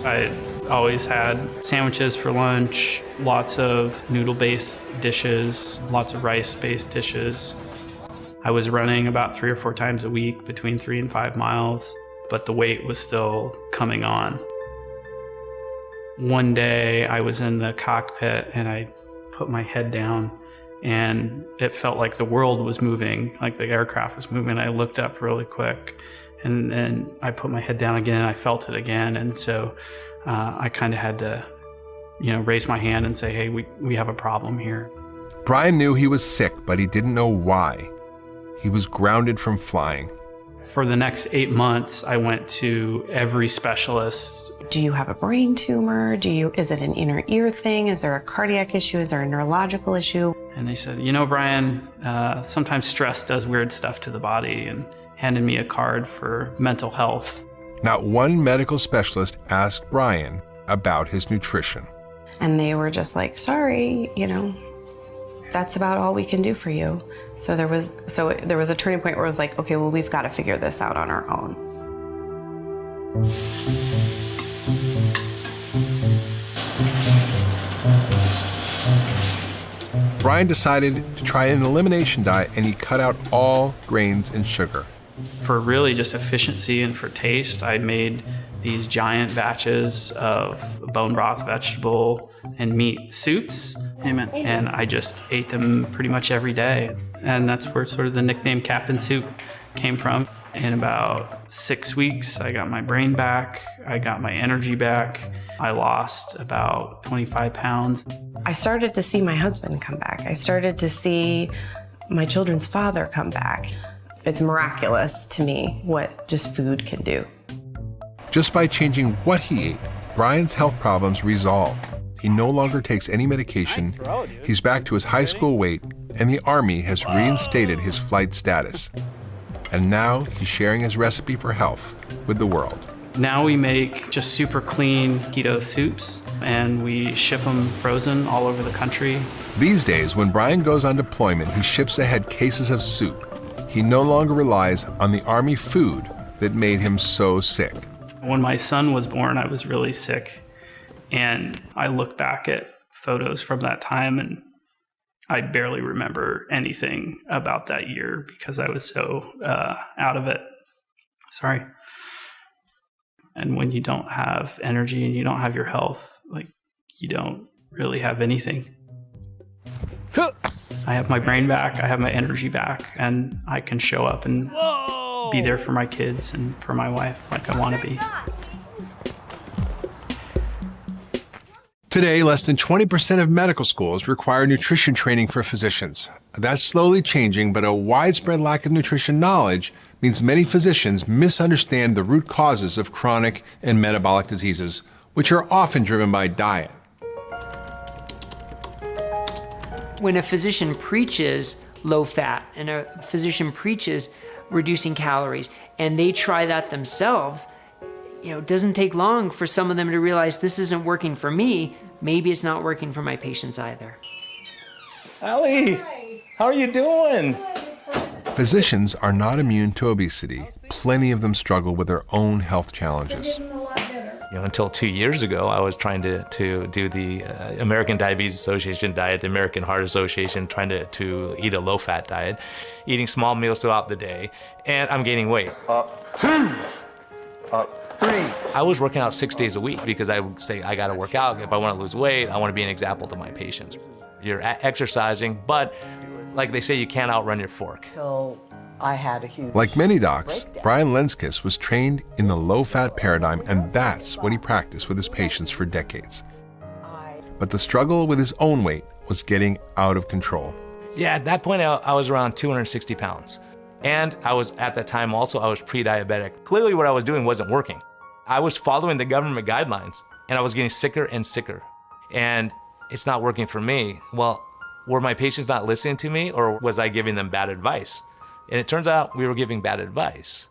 S21: I always had sandwiches for lunch, lots of noodle-based dishes, lots of rice-based dishes. I was running about 3 or 4 times a week, between 3 and 5 miles, but the weight was still coming on. One day I was in the cockpit and I put my head down and it felt like the world was moving, like the aircraft was moving. I looked up really quick and then I put my head down again. I felt it again. And so I kind of had to, raise my hand and say, hey, we have a problem here.
S10: Brian knew he was sick, but he didn't know why. He was grounded from flying.
S21: For the next 8 months, I went to every specialist.
S23: Do you have a brain tumor? Is it an inner ear thing? Is there a cardiac issue? Is there a neurological issue?
S21: And they said, Brian, sometimes stress does weird stuff to the body, and handed me a card for mental health.
S10: Not one medical specialist asked Brian about his nutrition.
S23: And they were just like, sorry, that's about all we can do for you. So there was a turning point where it was like, okay, well, we've got to figure this out on our own.
S10: Brian decided to try an elimination diet, and he cut out all grains and sugar.
S21: For really just efficiency and for taste, I made these giant batches of bone broth, vegetable, and meat soups. Amen. And I just ate them pretty much every day. And that's where sort of the nickname Captain Soup came from. In about 6 weeks, I got my brain back. I got my energy back. I lost about 25 pounds.
S23: I started to see my husband come back. I started to see my children's father come back. It's miraculous to me what just food can do.
S10: Just by changing what he ate, Brian's health problems resolved. He no longer takes any medication. He's back to his high school weight, and the Army has reinstated his flight status. And now he's sharing his recipe for health with the world.
S21: Now we make just super clean keto soups, and we ship them frozen all over the country.
S10: These days, when Brian goes on deployment, he ships ahead cases of soup. He no longer relies on the Army food that made him so sick.
S21: When my son was born, I was really sick, and I look back at photos from that time, and I barely remember anything about that year because I was so out of it. Sorry. And when you don't have energy and you don't have your health, like, you don't really have anything. I have my brain back, I have my energy back, and I can show up and be there for my kids and for my wife like I want to be.
S10: Today, less than 20% of medical schools require nutrition training for physicians. That's slowly changing, but a widespread lack of nutrition knowledge means many physicians misunderstand the root causes of chronic and metabolic diseases, which are often driven by diet.
S8: When a physician preaches low fat and a physician preaches reducing calories and they try that themselves, it doesn't take long for some of them to realize this isn't working for me. Maybe it's not working for my patients either.
S1: Allie, how are you doing?
S10: Physicians are not immune to obesity. Plenty of them struggle with their own health challenges.
S1: Until 2 years ago, I was trying to do the American Diabetes Association diet, the American Heart Association, trying to eat a low-fat diet, eating small meals throughout the day, and I'm gaining weight.
S6: Up 2, up 3.
S1: I was working out 6 days a week because I would say, I gotta work out. If I wanna lose weight, I wanna be an example to my patients. You're exercising, but like they say, you can't outrun your fork.
S6: So I had a huge...
S10: Like many docs, Brian Lenskis was trained in the low-fat paradigm, and that's what he practiced with his patients for decades. But the struggle with his own weight was getting out of control.
S1: Yeah, at that point, I was around 260 pounds. And I was, at that time also, I was pre-diabetic. Clearly what I was doing wasn't working. I was following the government guidelines, and I was getting sicker and sicker. And it's not working for me. Well, were my patients not listening to me, or was I giving them bad advice? And it turns out we were giving bad advice.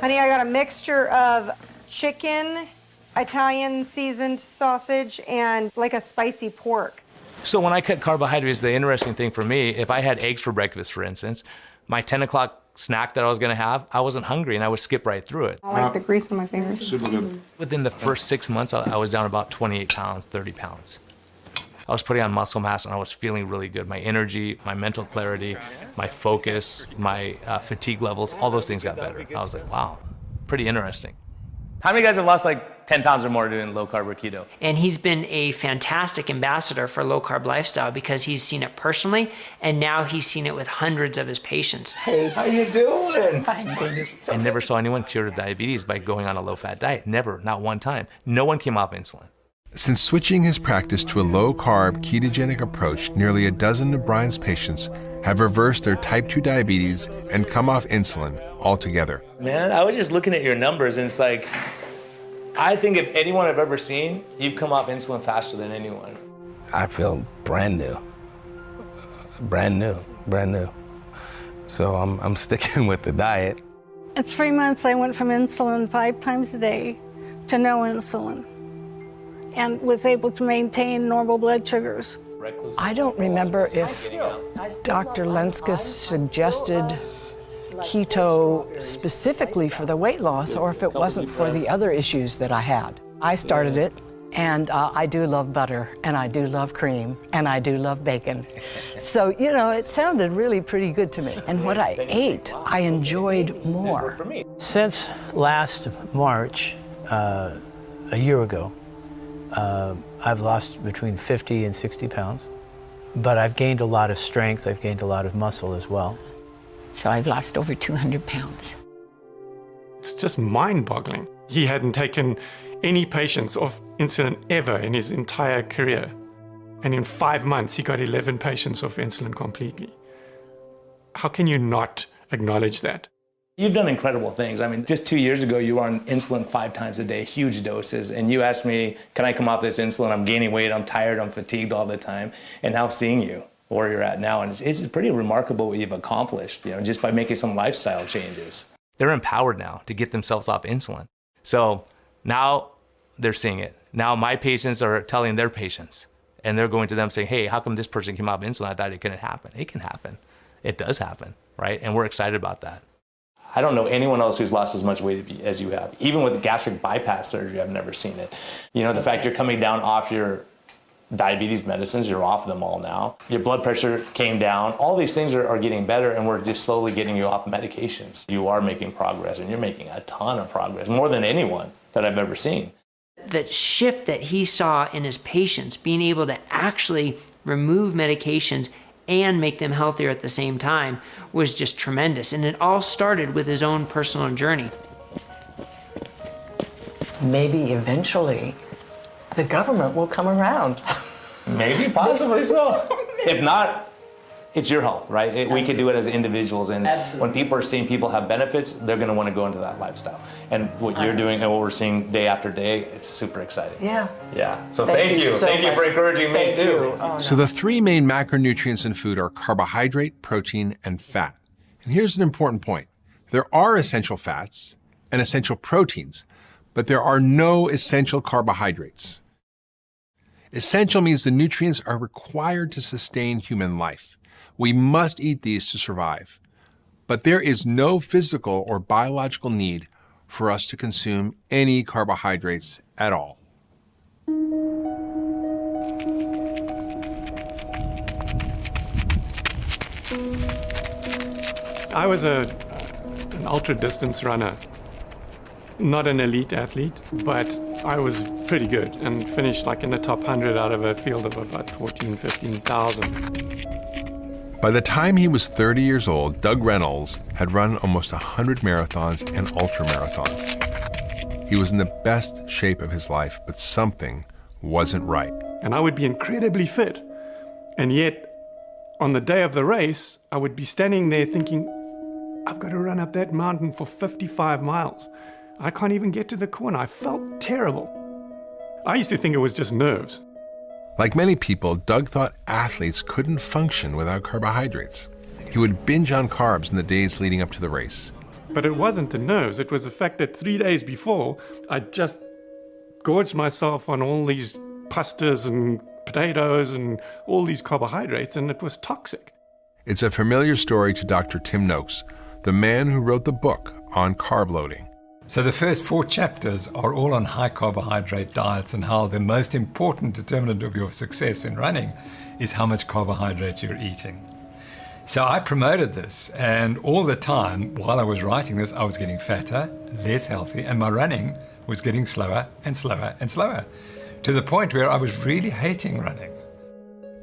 S9: Honey, I got a mixture of chicken, Italian seasoned sausage, and like a spicy pork.
S1: So when I cut carbohydrates, the interesting thing for me, if I had eggs for breakfast, for instance, my 10 o'clock snack that I was gonna have, I wasn't hungry and I would skip right through it.
S9: I like the grease on my fingers.
S6: Super good.
S1: Within the first 6 months, I was down about 28 pounds, 30 pounds. I was putting on muscle mass and I was feeling really good. My energy, my mental clarity, my focus, my fatigue levels, all those things got better. I was like, wow, pretty interesting. How many guys have lost like 10 pounds or more doing low carb or keto?
S8: And he's been a fantastic ambassador for low carb lifestyle because he's seen it personally, and now he's seen it with hundreds of his patients.
S1: Hey, how you doing? Fine, goodness. I never saw anyone cured of diabetes by going on a low fat diet. Never, not one time. No one came off insulin.
S10: Since switching his practice to a low-carb, ketogenic approach, nearly a dozen of Brian's patients have reversed their type 2 diabetes and come off insulin altogether.
S1: Man, I was just looking at your numbers and it's like, I think if anyone I've ever seen, you've come off insulin faster than anyone.
S6: I feel brand new. Brand new, brand new. So I'm sticking with the diet.
S9: In 3 months, I went from insulin 5 times a day to no insulin, and was able to maintain normal blood sugars.
S11: I don't remember if Dr. Lenskis suggested keto specifically for the weight loss or if it wasn't for the other issues that I had. I started it, and I do love butter, and I do love cream, and I do love bacon. So, it sounded really pretty good to me. And what I ate, I enjoyed more.
S14: Since last March, a year ago, I've lost between 50 and 60 pounds, but I've gained a lot of strength, I've gained a lot of muscle as well.
S17: So I've lost over 200 pounds.
S26: It's just mind-boggling. He hadn't taken any patients off insulin ever in his entire career. And in 5 months, he got 11 patients off insulin completely. How can you not acknowledge that?
S1: You've done incredible things. I mean, just 2 years ago, you were on insulin 5 times a day, huge doses. And you asked me, can I come off this insulin? I'm gaining weight, I'm tired, I'm fatigued all the time. And now seeing you where you're at now, and it's pretty remarkable what you've accomplished, just by making some lifestyle changes. They're empowered now to get themselves off insulin. So Now they're seeing it. Now my patients are telling their patients, and they're going to them saying, hey, how come this person came off insulin? I thought it couldn't happen. It can happen. It does happen, right? And we're excited about that. I don't know anyone else who's lost as much weight as you have. Even with gastric bypass surgery, I've never seen it. You know, the fact you're coming down off your diabetes medicines, you're off them all now. Your blood pressure came down. All these things are getting better, and we're just slowly getting you off medications. You are making progress, and you're making a ton of progress, more than anyone that I've ever seen.
S8: The shift that he saw in his patients, being able to actually remove medications and make them healthier at the same time, was just tremendous. And it all started with his own personal journey.
S11: Maybe eventually the government will come around.
S1: Maybe, possibly so. If not, it's your health, right? We could do it as individuals, and when people are seeing people have benefits, they're going to want to go into that lifestyle. And what you're doing and what we're seeing day after day, it's super exciting.
S11: Yeah.
S1: Yeah. So thank you. Thank you for encouraging me too.
S10: So the three main macronutrients in food are carbohydrate, protein, and fat. And here's an important point. There are essential fats and essential proteins, but there are no essential carbohydrates. Essential means the nutrients are required to sustain human life. We must eat these to survive. But there is no physical or biological need for us to consume any carbohydrates at all.
S26: I was an ultra-distance runner. Not an elite athlete, but I was pretty good and finished like in the top 100 out of a field of about 15,000.
S10: By the time he was 30 years old, Doug Reynolds had run almost 100 marathons and ultramarathons. He was in the best shape of his life, but something wasn't right.
S26: And I would be incredibly fit. And yet, on the day of the race, I would be standing there thinking, I've got to run up that mountain for 55 miles. I can't even get to the corner. I felt terrible. I used to think it was just nerves.
S10: Like many people, Doug thought athletes couldn't function without carbohydrates. He would binge on carbs in the days leading up to the race.
S26: But it wasn't the nerves. It was the fact that 3 days before, I just gorged myself on all these pastas and potatoes and all these carbohydrates, and it was toxic.
S10: It's a familiar story to Dr. Tim Noakes, the man who wrote the book on carb loading.
S5: So the first 4 chapters are all on high carbohydrate diets and how the most important determinant of your success in running is how much carbohydrate you're eating. So I promoted this, and all the time while I was writing this, I was getting fatter, less healthy, and my running was getting slower and slower and slower, to the point where I was really hating running.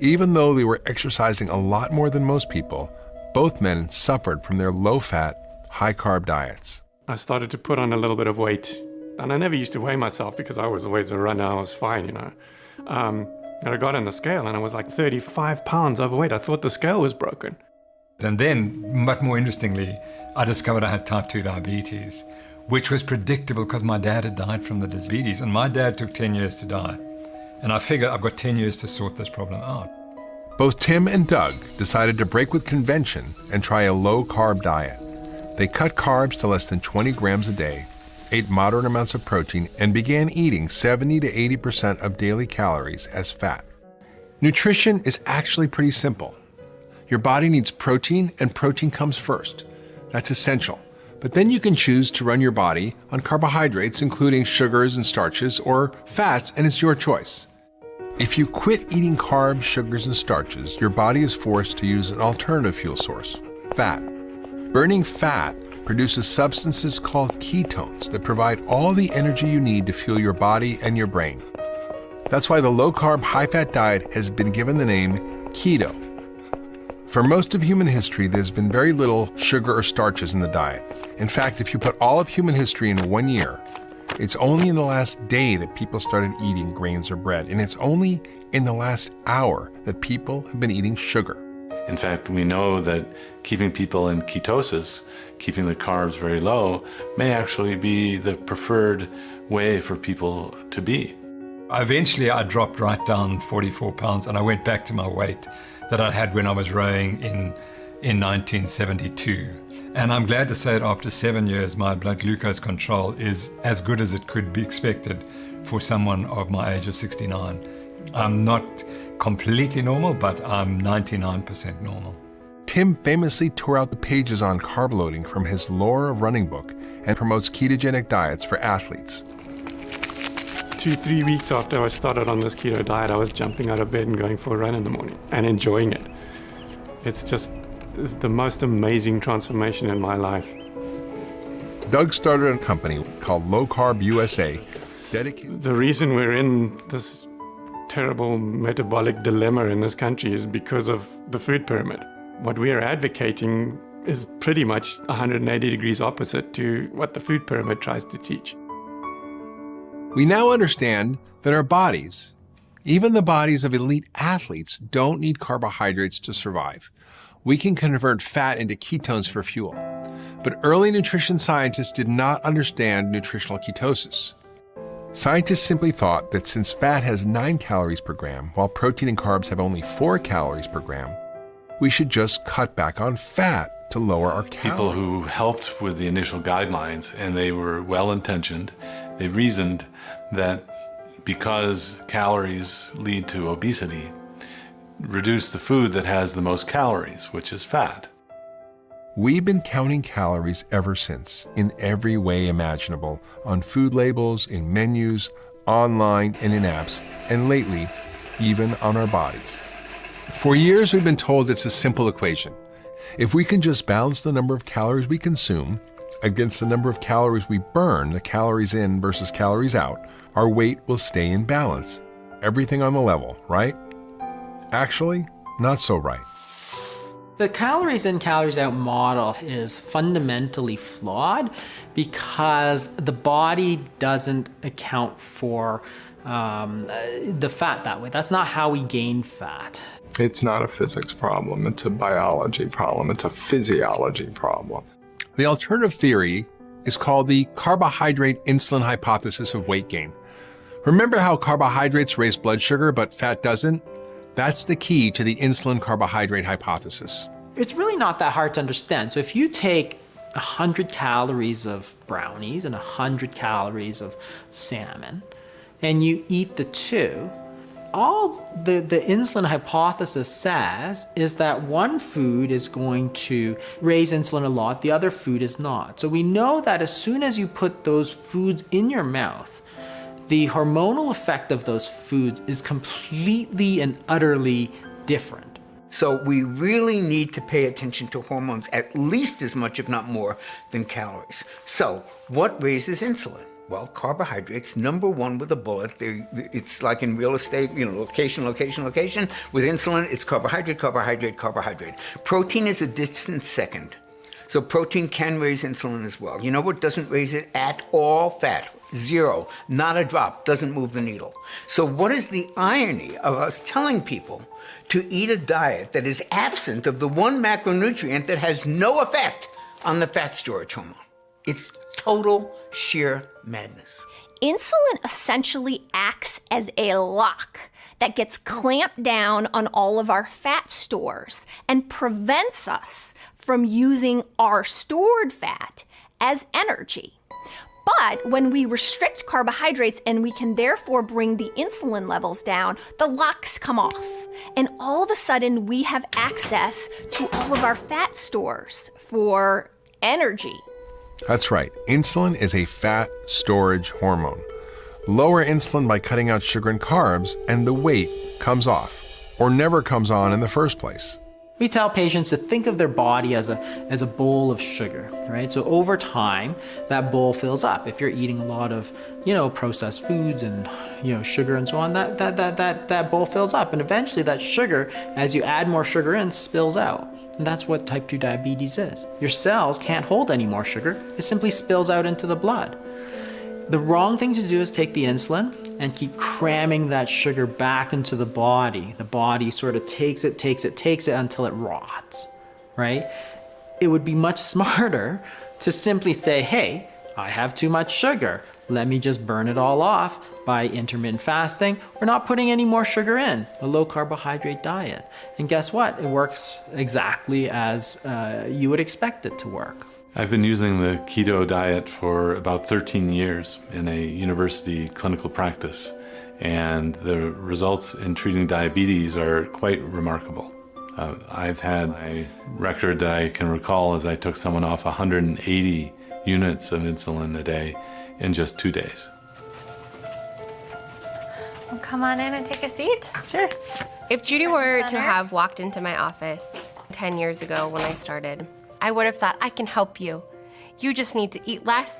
S10: Even though they were exercising a lot more than most people, both men suffered from their low-fat, high-carb diets.
S26: I started to put on a little bit of weight, and I never used to weigh myself because I was always a runner. I was fine, you know. And I got on the scale and I was like 35 pounds overweight. I thought the scale was broken.
S5: And then, much more interestingly, I discovered I had type 2 diabetes, which was predictable because my dad had died from the diabetes, and my dad took 10 years to die. And I figured I've got 10 years to sort this problem out.
S10: Both Tim and Doug decided to break with convention and try a low-carb diet. They cut carbs to less than 20 grams a day, ate moderate amounts of protein, and began eating 70 to 80% of daily calories as fat. Nutrition is actually pretty simple. Your body needs protein, and protein comes first. That's essential. But then you can choose to run your body on carbohydrates, including sugars and starches, or fats, and it's your choice. If you quit eating carbs, sugars, and starches, your body is forced to use an alternative fuel source, fat. Burning fat produces substances called ketones that provide all the energy you need to fuel your body and your brain. That's why the low-carb, high-fat diet has been given the name keto. For most of human history, there's been very little sugar or starches in the diet. In fact, if you put all of human history in 1 year, it's only in the last day that people started eating grains or bread, and it's only in the last hour that people have been eating sugar.
S7: In fact, we know that keeping people in ketosis, keeping the carbs very low, may actually be the preferred way for people to be.
S5: Eventually, I dropped right down 44 pounds, and I went back to my weight that I had when I was rowing in 1972. And I'm glad to say that after 7 years, my blood glucose control is as good as it could be expected for someone of my age of 69. I'm not completely normal, but I'm 99% normal.
S10: Tim famously tore out the pages on carb loading from his Lore of Running book and promotes ketogenic diets for athletes.
S26: 2-3 weeks after I started on this keto diet, I was jumping out of bed and going for a run in the morning and enjoying it. It's just the most amazing transformation in my life.
S10: Doug started a company called Low Carb USA, dedicated.
S26: The reason we're in this terrible metabolic dilemma in this country is because of the food pyramid. What we are advocating is pretty much 180 degrees opposite to what the food pyramid tries to teach.
S10: We now understand that our bodies, even the bodies of elite athletes, don't need carbohydrates to survive. We can convert fat into ketones for fuel. But early nutrition scientists did not understand nutritional ketosis. Scientists simply thought that since fat has 9 calories per gram, while protein and carbs have only 4 calories per gram, we should just cut back on fat to lower our calories.
S7: People who helped with the initial guidelines, and they were well-intentioned, they reasoned that because calories lead to obesity, reduce the food that has the most calories, which is fat.
S10: We've been counting calories ever since, in every way imaginable, on food labels, in menus, online, and in apps, and lately, even on our bodies. For years, we've been told it's a simple equation. If we can just balance the number of calories we consume against the number of calories we burn, the calories in versus calories out, our weight will stay in balance. Everything on the level, right? Actually, not so right.
S4: The calories in, calories out model is fundamentally flawed because the body doesn't account for the fat that way. That's not how we gain fat.
S13: It's not a physics problem, it's a biology problem, it's a physiology problem.
S10: The alternative theory is called the carbohydrate insulin hypothesis of weight gain. Remember how carbohydrates raise blood sugar but fat doesn't? That's the key to the insulin carbohydrate hypothesis.
S4: It's really not that hard to understand. So if you take 100 calories of brownies and 100 calories of salmon, and you eat the two, all the insulin hypothesis says is that one food is going to raise insulin a lot, the other food is not. So we know that as soon as you put those foods in your mouth, the hormonal effect of those foods is completely and utterly different.
S16: So we really need to pay attention to hormones at least as much, if not more, than calories. So what raises insulin? Well, carbohydrates, number one with a bullet. It's like in real estate, location, location, location. With insulin, it's carbohydrate, carbohydrate, carbohydrate. Protein is a distant second. So protein can raise insulin as well. You know what doesn't raise it at all? Fat. Zero. Not a drop. Doesn't move the needle. So what is the irony of us telling people to eat a diet that is absent of the one macronutrient that has no effect on the fat storage hormone? It's total sheer madness.
S18: Insulin essentially acts as a lock that gets clamped down on all of our fat stores and prevents us from using our stored fat as energy. But when we restrict carbohydrates and we can therefore bring the insulin levels down, the locks come off. And all of a sudden we have access to all of our fat stores for energy.
S10: That's right. Insulin is a fat storage hormone. Lower insulin by cutting out sugar and carbs, and the weight comes off, or never comes on in the first place.
S4: We tell patients to think of their body as a bowl of sugar, right? So over time, that bowl fills up. If you're eating a lot of, processed foods and, sugar and so on, that bowl fills up. And eventually that sugar, as you add more sugar in, spills out. And that's what type 2 diabetes is. Your cells can't hold any more sugar. It simply spills out into the blood. The wrong thing to do is take the insulin and keep cramming that sugar back into the body. The body sort of takes it until it rots, right? It would be much smarter to simply say, hey, I have too much sugar. Let me just burn it all off. by intermittent fasting or not putting any more sugar in, a low carbohydrate diet. And guess what? It works exactly as you would expect it to work.
S7: I've been using the keto diet for about 13 years in a university clinical practice, and the results in treating diabetes are quite remarkable. I've had a record that I can recall as I took someone off 180 units of insulin a day in just 2 days.
S2: Well, come on in and take a seat.
S3: Sure. If Judy were to have walked into my office 10 years ago when I started, I would have thought, I can help you. You just need to eat less.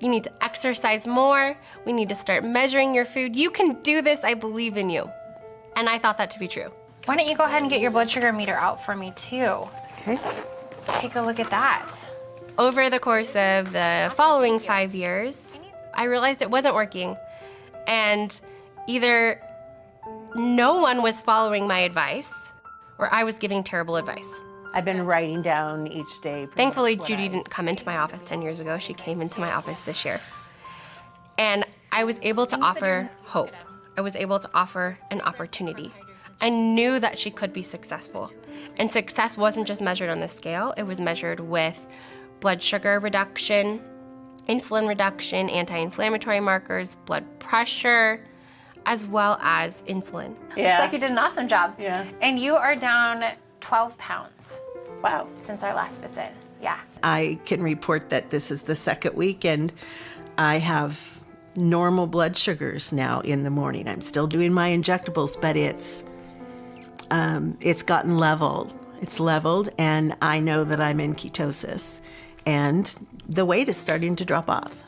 S3: You need to exercise more. We need to start measuring your food. You can do this. I believe in you. And I thought that to be true.
S2: Why don't you go ahead and get your blood sugar meter out for me too?
S3: Okay.
S2: Take a look at that.
S3: Over the course of the following 5 years, I realized it wasn't working. And either no one was following my advice or I was giving terrible advice.
S12: I've been writing down each day.
S3: Thankfully, Judy didn't come into my office 10 years ago. She came into my office this year. And I was able to offer hope. I was able to offer an opportunity. I knew that she could be successful. And success wasn't just measured on the scale, it was measured with blood sugar reduction, insulin reduction, anti-inflammatory markers, blood pressure, as well as insulin.
S2: Looks like you did an awesome job.
S12: Yeah.
S2: And you are down 12 pounds.
S12: Wow.
S2: Since our last visit. Yeah.
S12: I can report that this is the second week and I have normal blood sugars now in the morning. I'm still doing my injectables, but it's gotten leveled. It's leveled and I know that I'm in ketosis and the weight is starting to drop off.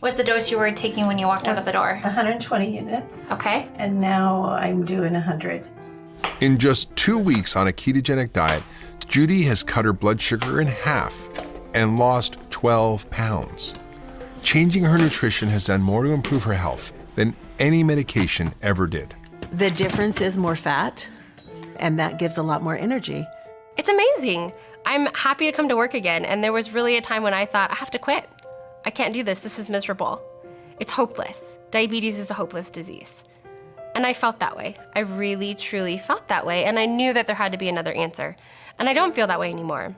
S2: What's the dose you were taking when you walked out of the door?
S12: 120 units.
S2: Okay.
S12: And now I'm doing 100.
S10: In just 2 weeks on a ketogenic diet, Judy has cut her blood sugar in half and lost 12 pounds. Changing her nutrition has done more to improve her health than any medication ever did.
S12: The difference is more fat, and that gives a lot more energy.
S3: It's amazing. I'm happy to come to work again, and there was really a time when I thought, I have to quit. I can't do this. This is miserable. It's hopeless. Diabetes is a hopeless disease. And I felt that way. I really, truly felt that way, and I knew that there had to be another answer. And I don't feel that way anymore.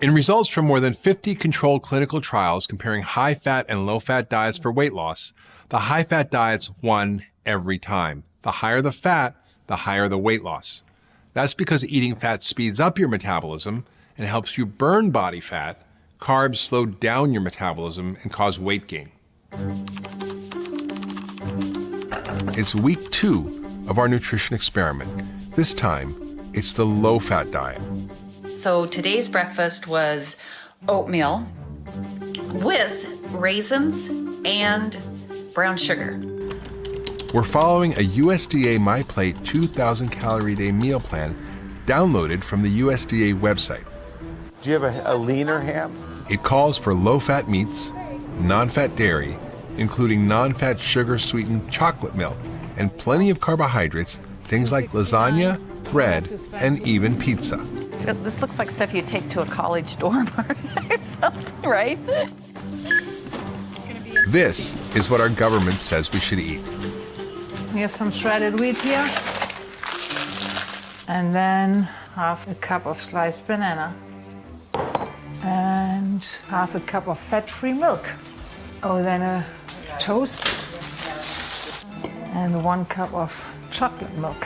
S10: In results from more than 50 controlled clinical trials comparing high-fat and low-fat diets for weight loss, the high-fat diets won every time. The higher the fat, the higher the weight loss. That's because eating fat speeds up your metabolism and helps you burn body fat. Carbs slow down your metabolism and cause weight gain. It's week 2 of our nutrition experiment. This time, it's the low-fat diet.
S15: So today's breakfast was oatmeal with raisins and brown sugar.
S10: We're following a USDA MyPlate 2,000 calorie a day meal plan downloaded from the USDA website.
S24: Do you have a leaner ham?
S10: It calls for low-fat meats, non-fat dairy, including non-fat sugar-sweetened chocolate milk, and plenty of carbohydrates, things like lasagna, bread, and even pizza.
S15: This looks like stuff you take to a college dorm or something, right?
S10: This is what our government says we should eat.
S11: We have some shredded wheat here. And then half a cup of sliced banana. And half a cup of fat-free milk. Oh, then a toast. And 1 cup of chocolate milk,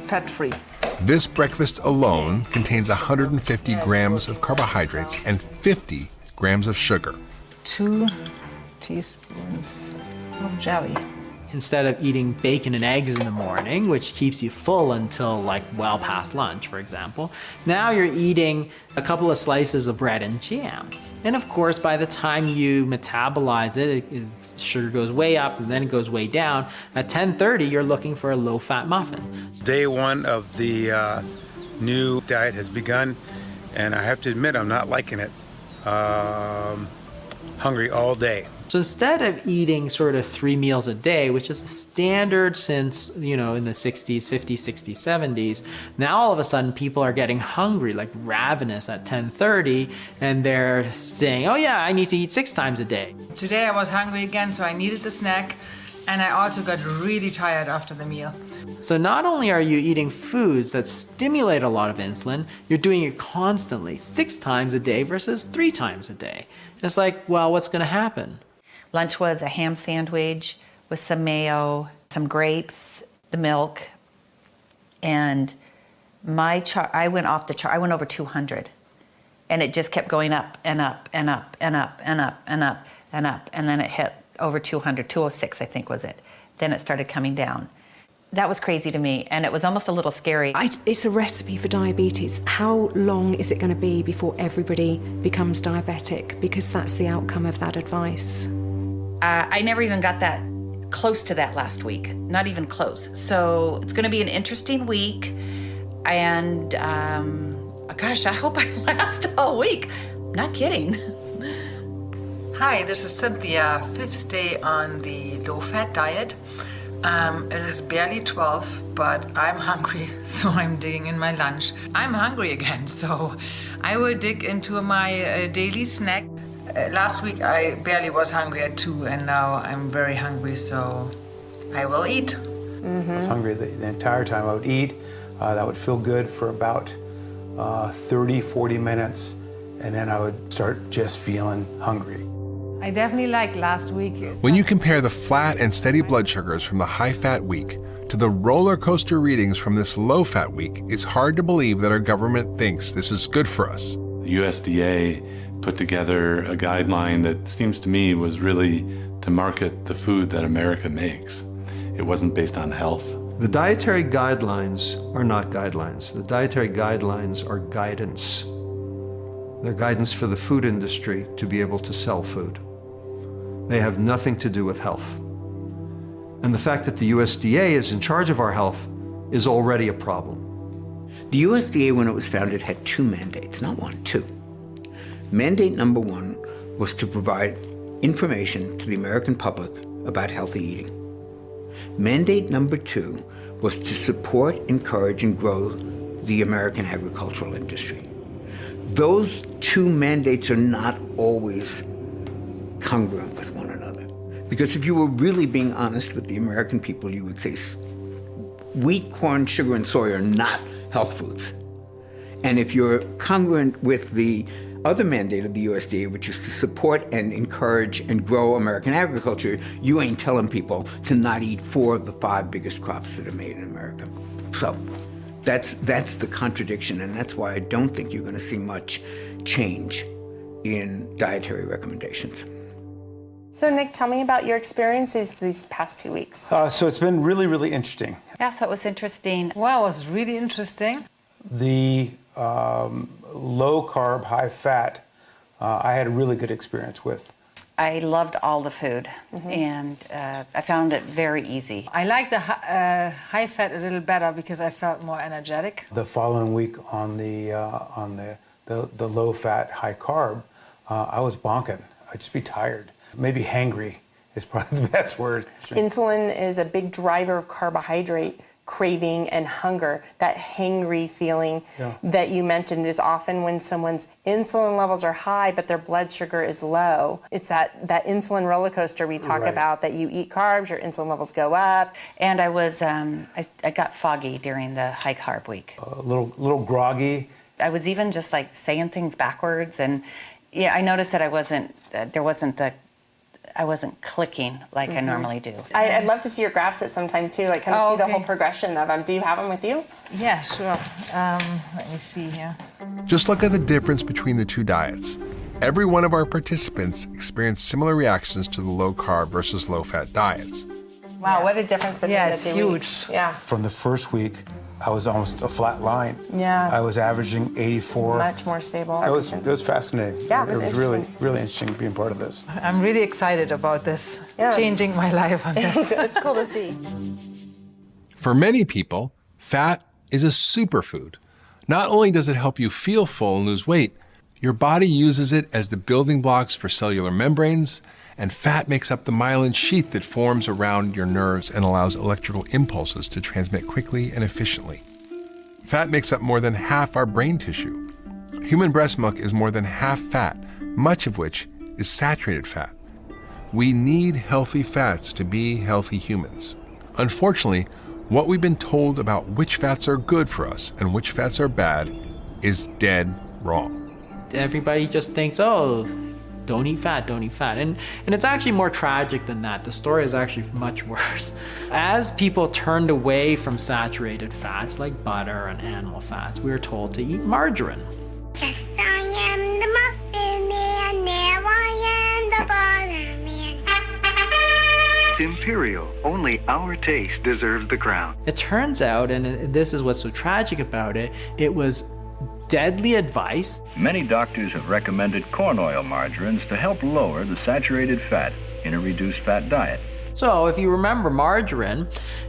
S11: fat-free.
S10: This breakfast alone contains 150 grams of carbohydrates and 50 grams of sugar.
S11: 2 teaspoons of jelly.
S4: Instead of eating bacon and eggs in the morning, which keeps you full until like well past lunch, for example, now you're eating a couple of slices of bread and jam. And of course, by the time you metabolize it, sugar goes way up and then it goes way down. At 10:30, you're looking for a low-fat muffin.
S25: Day 1 of the new diet has begun, and I have to admit I'm not liking it. Hungry all day.
S4: So instead of eating sort of 3 meals a day, which is standard since, you know, in the 60s, 50s, 60s, 70s, now all of a sudden people are getting hungry, like ravenous at 10:30, and they're saying, oh yeah, I need to eat 6 times a day.
S27: Today I was hungry again, so I needed the snack,
S6: And I also got really tired after the meal.
S4: So not only are you eating foods that stimulate a lot of insulin, you're doing it constantly, 6 times a day versus 3 times a day. It's like, well, what's going to happen?
S15: Lunch was a ham sandwich with some mayo, some grapes, the milk, and I went off the chart. I went over 200, and it just kept going up and up and up and up and up and up and up, and then it hit over 200, 206 I think was it. Then it started coming down. That was crazy to me, and it was almost a little scary.
S19: It's a recipe for diabetes. How long is it going to be before everybody becomes diabetic? Because that's the outcome of that advice.
S15: I never even got that close to that last week, not even close. So it's going to be an interesting week, and gosh, I hope I last all week. Not kidding.
S6: Hi, this is Cynthia, 5th day on the low-fat diet. It is barely 12, but I'm hungry, so I'm digging in my lunch. I'm hungry again, so I will dig into my daily snack. Last week I barely was hungry at 2, and now I'm very hungry, so I will eat.
S25: I was hungry the entire time. I would eat. That would feel good for about 30, 40 minutes, and then I would start just feeling hungry.
S6: I definitely liked last week.
S10: When you compare the flat and steady blood sugars from the high-fat week to the roller coaster readings from this low-fat week, it's hard to believe that our government thinks this is good for us.
S7: The USDA put together a guideline that seems to me was really to market the food that America makes. It wasn't based on health.
S20: The dietary guidelines are not guidelines. The dietary guidelines are guidance. They're guidance for the food industry to be able to sell food. They have nothing to do with health. And the fact that the USDA is in charge of our health is already a problem.
S16: The USDA, when it was founded, had 2 mandates, not 1, 2. Mandate number 1 was to provide information to the American public about healthy eating. Mandate number 2 was to support, encourage, and grow the American agricultural industry. Those 2 mandates are not always congruent with one another. Because if you were really being honest with the American people, you would say wheat, corn, sugar, and soy are not health foods. And if you're congruent with the other mandate of the USDA, which is to support and encourage and grow American agriculture, you ain't telling people to not eat 4 of the 5 biggest crops that are made in America. So that's the contradiction, and that's why I don't think you're going to see much change in dietary recommendations.
S21: So Nick, tell me about your experiences these past 2 weeks.
S25: So it's been really, really interesting.
S15: Yeah, so it was interesting.
S6: Wow, it was really interesting.
S25: The low-carb, high-fat, I had a really good experience with.
S15: I loved all the food, and I found it very easy.
S6: I like the high fat a little better because I felt more energetic.
S25: The following week on the low-fat, high-carb, I was bonking. I'd just be tired. Maybe hangry is probably the best word.
S21: Insulin is a big driver of carbohydrate craving and hunger. That hangry feeling that you mentioned is often when someone's insulin levels are high but their blood sugar is low. It's that insulin roller coaster we talk about, that you eat carbs, your insulin levels go up.
S15: And I was I got foggy during the high carb week.
S25: A little groggy.
S15: I was even just like saying things backwards, and yeah, I noticed that I wasn't clicking like I normally do.
S21: I'd love to see your graphs at some time too, like kind of see the whole progression of them. Do you have them with you?
S6: Yeah, sure. Let me see here.
S10: Just look at the difference between the 2 diets. Every one of our participants experienced similar reactions to the low-carb versus low-fat diets.
S21: Wow, what a difference between the 2
S6: huge.
S21: weeks. Yeah.
S25: From the first week, I was almost a flat line.
S21: Yeah.
S25: I was averaging 84.
S21: Much more stable.
S25: It was fascinating.
S21: Yeah, it was
S25: really, really interesting being part of this.
S6: I'm really excited about this, changing my life on this.
S21: It's cool to see.
S10: For many people, fat is a superfood. Not only does it help you feel full and lose weight, your body uses it as the building blocks for cellular membranes, and fat makes up the myelin sheath that forms around your nerves and allows electrical impulses to transmit quickly and efficiently. Fat makes up more than half our brain tissue. Human breast milk is more than half fat, much of which is saturated fat. We need healthy fats to be healthy humans. Unfortunately, what we've been told about which fats are good for us and which fats are bad is dead wrong.
S4: Everybody just thinks, oh, don't eat fat, don't eat fat. And it's actually more tragic than that. The story is actually much worse. As people turned away from saturated fats like butter and animal fats, we were told to eat margarine.
S8: Yes, I am the muffin man, now I am the butter man.
S9: Imperial, only our taste deserves the crown.
S4: It turns out, and this is what's so tragic about it, it was deadly advice.
S14: Many doctors have recommended corn oil margarines to help lower the saturated fat in a reduced fat diet.
S4: So if you remember, margarine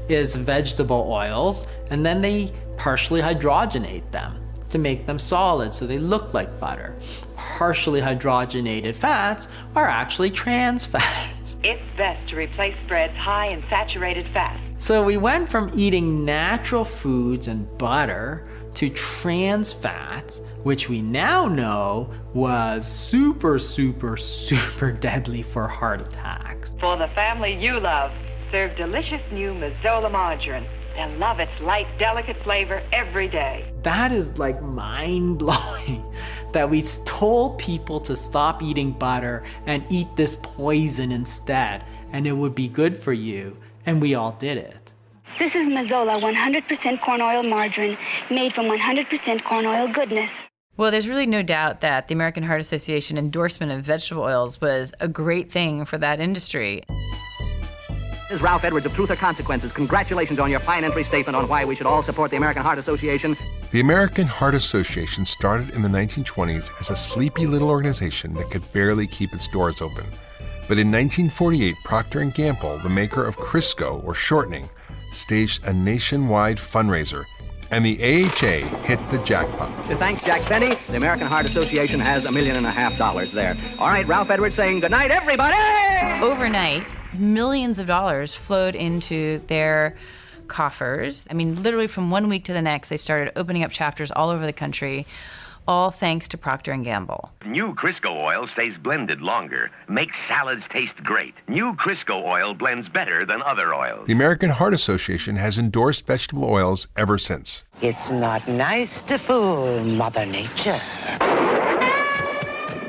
S4: is vegetable oils, and then they partially hydrogenate them to make them solid so they look like butter. Partially hydrogenated fats are actually trans fats.
S17: It's best to replace spreads high in saturated fat.
S4: So we went from eating natural foods and butter to trans fats, which we now know was super, super, super deadly for heart attacks.
S17: For the family you love, serve delicious new Mazola margarine. They'll love its light, delicate flavor every day.
S4: That is like mind-blowing, that we told people to stop eating butter and eat this poison instead, and it would be good for you, and we all did it.
S8: This is Mazola 100% corn oil margarine, made from 100% corn oil goodness.
S22: Well, there's really no doubt that the American Heart Association endorsement of vegetable oils was a great thing for that industry.
S23: This is Ralph Edwards of Truth or Consequences. Congratulations on your fine entry statement on why we should all support the American Heart Association.
S10: The American Heart Association started in the 1920s as a sleepy little organization that could barely keep its doors open. But in 1948, Procter & Gamble, the maker of Crisco, or shortening, staged a nationwide fundraiser, and the AHA hit the jackpot.
S23: Thanks, Jack Benny. The American Heart Association has $1.5 million there. All right, Ralph Edwards saying good night, everybody!
S22: Overnight, millions of dollars flowed into their coffers. I mean, literally from one week to the next, they started opening up chapters all over the country, all thanks to Procter & Gamble.
S27: New Crisco oil stays blended longer, makes salads taste great. New Crisco oil blends better than other oils.
S10: The American Heart Association has endorsed vegetable oils ever since.
S28: It's not nice to fool Mother Nature.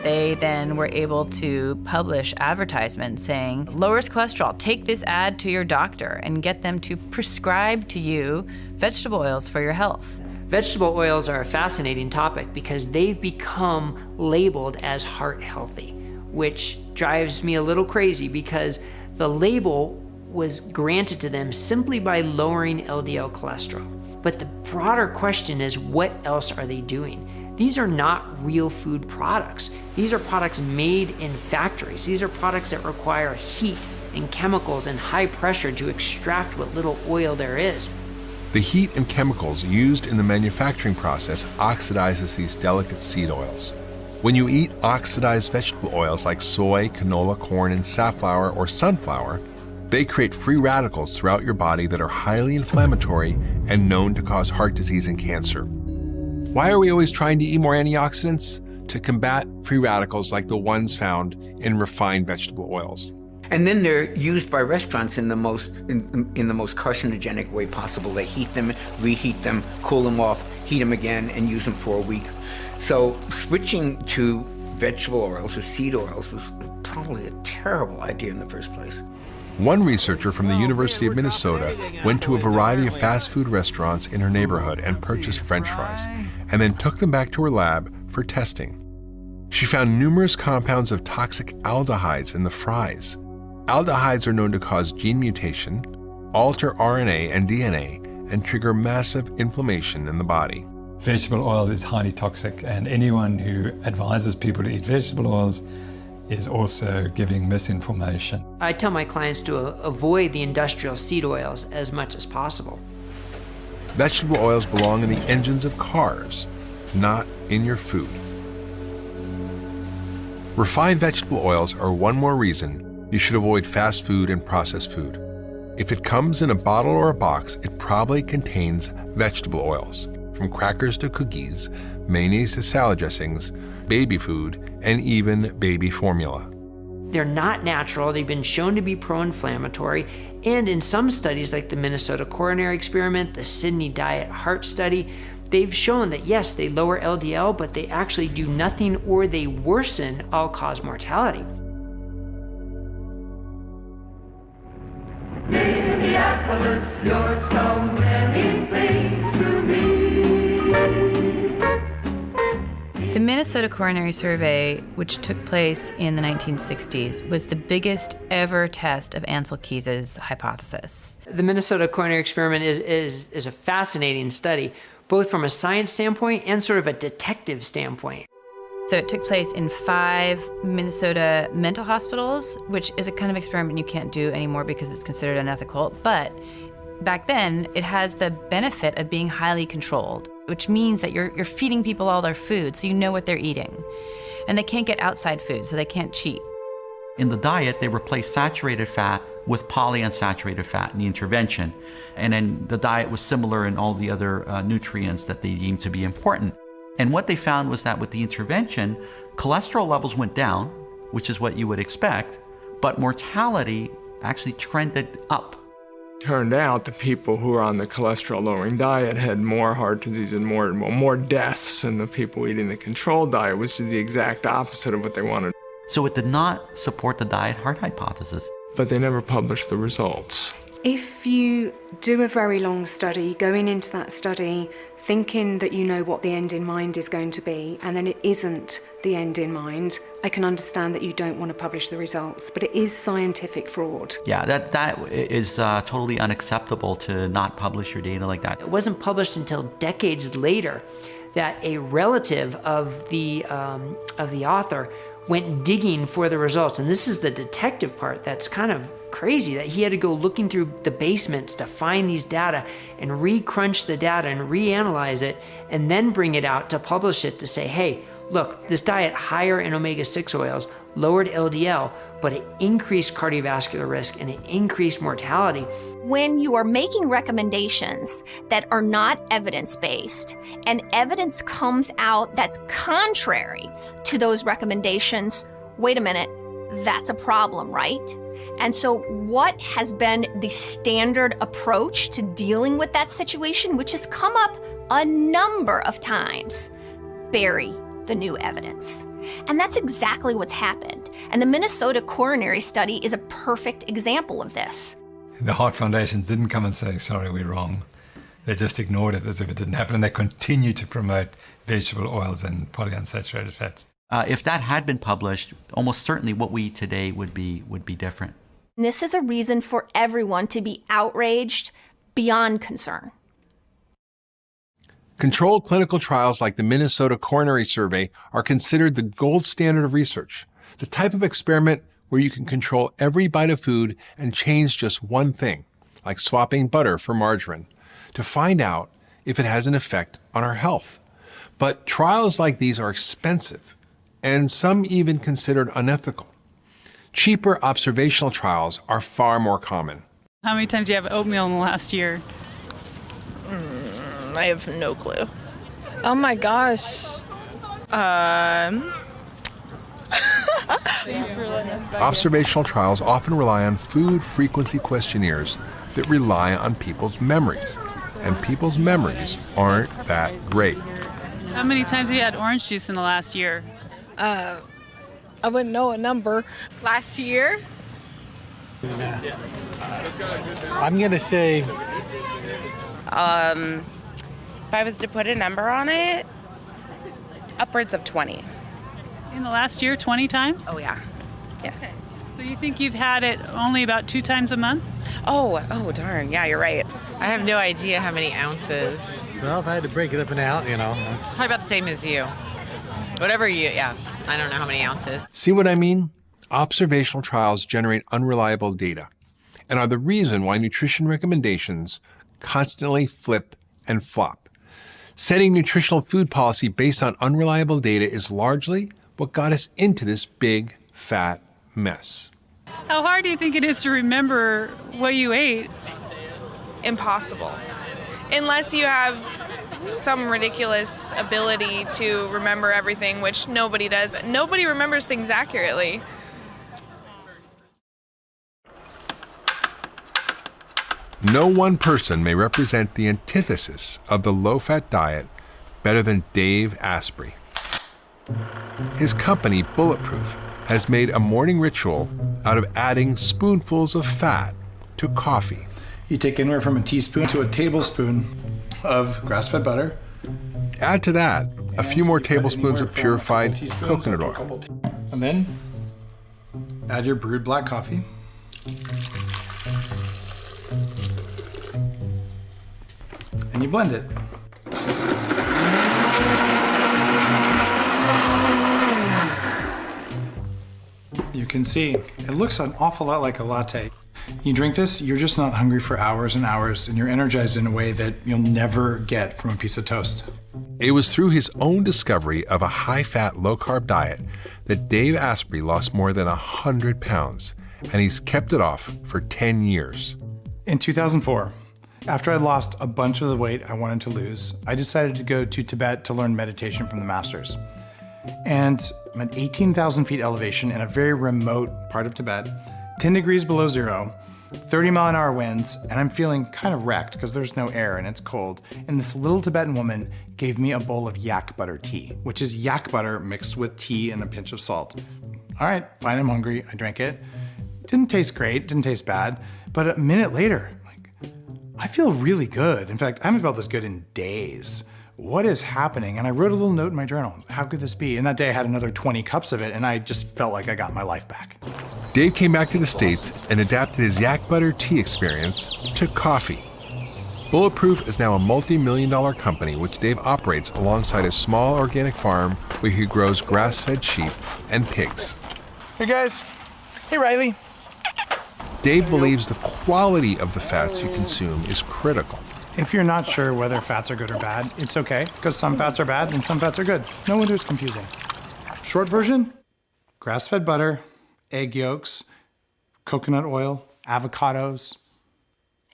S22: They then were able to publish advertisements saying, lowers cholesterol, take this ad to your doctor and get them to prescribe to you vegetable oils for your health.
S29: Vegetable oils are a fascinating topic because they've become labeled as heart healthy, which drives me a little crazy because the label was granted to them simply by lowering LDL cholesterol. But the broader question is, what else are they doing? These are not real food products. These are products made in factories. These are products that require heat and chemicals and high pressure to extract what little oil there is.
S10: The heat and chemicals used in the manufacturing process oxidizes these delicate seed oils. When you eat oxidized vegetable oils like soy, canola, corn, and safflower or sunflower, they create free radicals throughout your body that are highly inflammatory and known to cause heart disease and cancer. Why are we always trying to eat more antioxidants? To combat free radicals like the ones found in refined vegetable oils.
S16: And then they're used by restaurants in the most carcinogenic way possible. They heat them, reheat them, cool them off, heat them again, and use them for a week. So switching to vegetable oils or seed oils was probably a terrible idea in the first place.
S10: One researcher from the University of Minnesota went to a variety of fast food restaurants in her neighborhood and purchased French fries, and then took them back to her lab for testing. She found numerous compounds of toxic aldehydes in the fries. Aldehydes are known to cause gene mutation, alter RNA and DNA, and trigger massive inflammation in the body.
S5: Vegetable oil is highly toxic, and anyone who advises people to eat vegetable oils is also giving misinformation.
S29: I tell my clients to avoid the industrial seed oils as much as possible.
S10: Vegetable oils belong in the engines of cars, not in your food. Refined vegetable oils are one more reason you should avoid fast food and processed food. If it comes in a bottle or a box, it probably contains vegetable oils, from crackers to cookies, mayonnaise to salad dressings, baby food, and even baby formula.
S29: They're not natural. They've been shown to be pro-inflammatory. And in some studies, like the Minnesota coronary experiment, the Sydney diet heart study, they've shown that yes, they lower LDL, but they actually do nothing or they worsen all-cause mortality.
S1: Minneapolis, you're so many things to me.
S22: The Minnesota Coronary Survey, which took place in the 1960s, was the biggest ever test of Ansel Keys's hypothesis.
S29: The Minnesota coronary experiment is a fascinating study, both from a science standpoint and sort of a detective standpoint.
S22: So it took place in 5 Minnesota mental hospitals, which is a kind of experiment you can't do anymore because it's considered unethical. But back then, it has the benefit of being highly controlled, which means that you're feeding people all their food, so you know what they're eating. And they can't get outside food, so they can't cheat.
S2: In the diet, they replaced saturated fat with polyunsaturated fat in the intervention. And then the diet was similar in all the other nutrients that they deemed to be important. And what they found was that with the intervention, cholesterol levels went down, which is what you would expect, but mortality actually trended up.
S3: Turned out the people who were on the cholesterol-lowering diet had more heart disease and more deaths than the people eating the controlled diet, which is the exact opposite of what they wanted.
S2: So it did not support the diet heart hypothesis.
S3: But they never published the results.
S19: If you do a very long study, going into that study thinking that you know what the end in mind is going to be, and then it isn't the end in mind, I can understand that you don't want to publish the results, but it is scientific fraud.
S2: Yeah, that is totally unacceptable to not publish your data like that.
S29: It wasn't published until decades later that a relative of the author went digging for the results. And this is the detective part that's kind of crazy, that he had to go looking through the basements to find these data and re-crunch the data and reanalyze it and then bring it out to publish it to say, hey, look, this diet higher in omega-6 oils lowered LDL, but it increased cardiovascular risk and it increased mortality.
S11: When you are making recommendations that are not evidence-based and evidence comes out that's contrary to those recommendations, wait a minute, that's a problem, right? And so what has been the standard approach to dealing with that situation, which has come up a number of times? Bury the new evidence. And that's exactly what's happened. And the Minnesota coronary study is a perfect example of this.
S5: The Heart Foundations didn't come and say, sorry, we're wrong. They just ignored it as if it didn't happen, and they continue to promote vegetable oils and polyunsaturated fats.
S2: If that had been published, almost certainly what we eat today would be different.
S11: And this is a reason for everyone to be outraged beyond concern.
S10: Controlled clinical trials like the Minnesota Coronary Survey are considered the gold standard of research, the type of experiment where you can control every bite of food and change just one thing, like swapping butter for margarine, to find out if it has an effect on our health. But trials like these are expensive, and some even considered unethical. Cheaper observational trials are far more common.
S12: How many times do you have oatmeal in the last year?
S13: I have no clue. Oh my gosh.
S10: Observational trials often rely on food frequency questionnaires that rely on people's memories, and people's memories aren't that great.
S12: How many times have you had orange juice in the last year?
S13: I wouldn't know a number. Last year?
S18: I'm going to say...
S24: if I was to put a number on it, upwards of 20.
S12: In the last year, 20 times?
S24: Oh, yeah. Yes.
S12: Okay. So you think you've had it only about 2 times a month?
S24: Oh, darn. Yeah, you're right. I have no idea how many ounces.
S18: Well, if I had to break it up and out,
S24: Probably about the same as you. Whatever I don't know how many ounces.
S10: See what I mean? Observational trials generate unreliable data and are the reason why nutrition recommendations constantly flip and flop. Setting nutritional food policy based on unreliable data is largely what got us into this big, fat mess.
S12: How hard do you think it is to remember what you ate?
S13: Impossible. Unless you have some ridiculous ability to remember everything, which nobody does. Nobody remembers things accurately.
S10: No one person may represent the antithesis of the low-fat diet better than Dave Asprey. His company, Bulletproof, has made a morning ritual out of adding spoonfuls of fat to coffee.
S6: You take anywhere from a teaspoon to a tablespoon of grass-fed butter.
S10: Add to that a few more tablespoons of purified coconut oil.
S6: And then add your brewed black coffee. And you blend it. You can see, it looks an awful lot like a latte. You drink this, you're just not hungry for hours and hours, and you're energized in a way that you'll never get from a piece of toast.
S10: It was through his own discovery of a high-fat, low-carb diet that Dave Asprey lost more than 100 pounds, and he's kept it off for 10 years.
S6: In 2004, after I lost a bunch of the weight I wanted to lose, I decided to go to Tibet to learn meditation from the masters. And I'm at 18,000 feet elevation in a very remote part of Tibet, 10 degrees below zero, 30-mile-an-hour winds, and I'm feeling kind of wrecked because there's no air and it's cold. And this little Tibetan woman gave me a bowl of yak butter tea, which is yak butter mixed with tea and a pinch of salt. All right, fine, I'm hungry. I drank it. Didn't taste great, didn't taste bad, but a minute later, I feel really good. In fact, I haven't felt this good in days. What is happening? And I wrote a little note in my journal. How could this be? And that day I had another 20 cups of it, and I just felt like I got my life back.
S10: Dave came back to the States and adapted his yak butter tea experience to coffee. Bulletproof is now a multi-million-dollar company which Dave operates alongside a small organic farm where he grows grass-fed sheep and pigs.
S6: Hey guys. Hey Riley.
S10: Dave believes the quality of the fats you consume is critical.
S6: If you're not sure whether fats are good or bad, it's okay, because some fats are bad and some fats are good. No wonder it's confusing. Short version, grass-fed butter, egg yolks, coconut oil, avocados,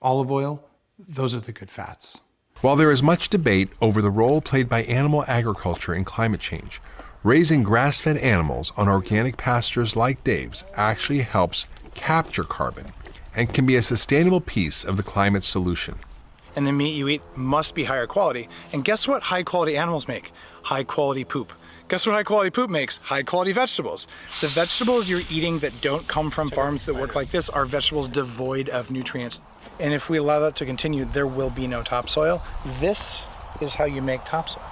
S6: olive oil, those are the good fats.
S10: While there is much debate over the role played by animal agriculture in climate change, raising grass-fed animals on organic pastures like Dave's actually helps capture carbon and can be a sustainable piece of the climate solution.
S6: And the meat you eat must be higher quality. And guess what high quality animals make? High quality poop. Guess what high quality poop makes? High quality vegetables. The vegetables you're eating that don't come from farms that work like this are vegetables devoid of nutrients. And if we allow that to continue, there will be no topsoil. This is how you make topsoil.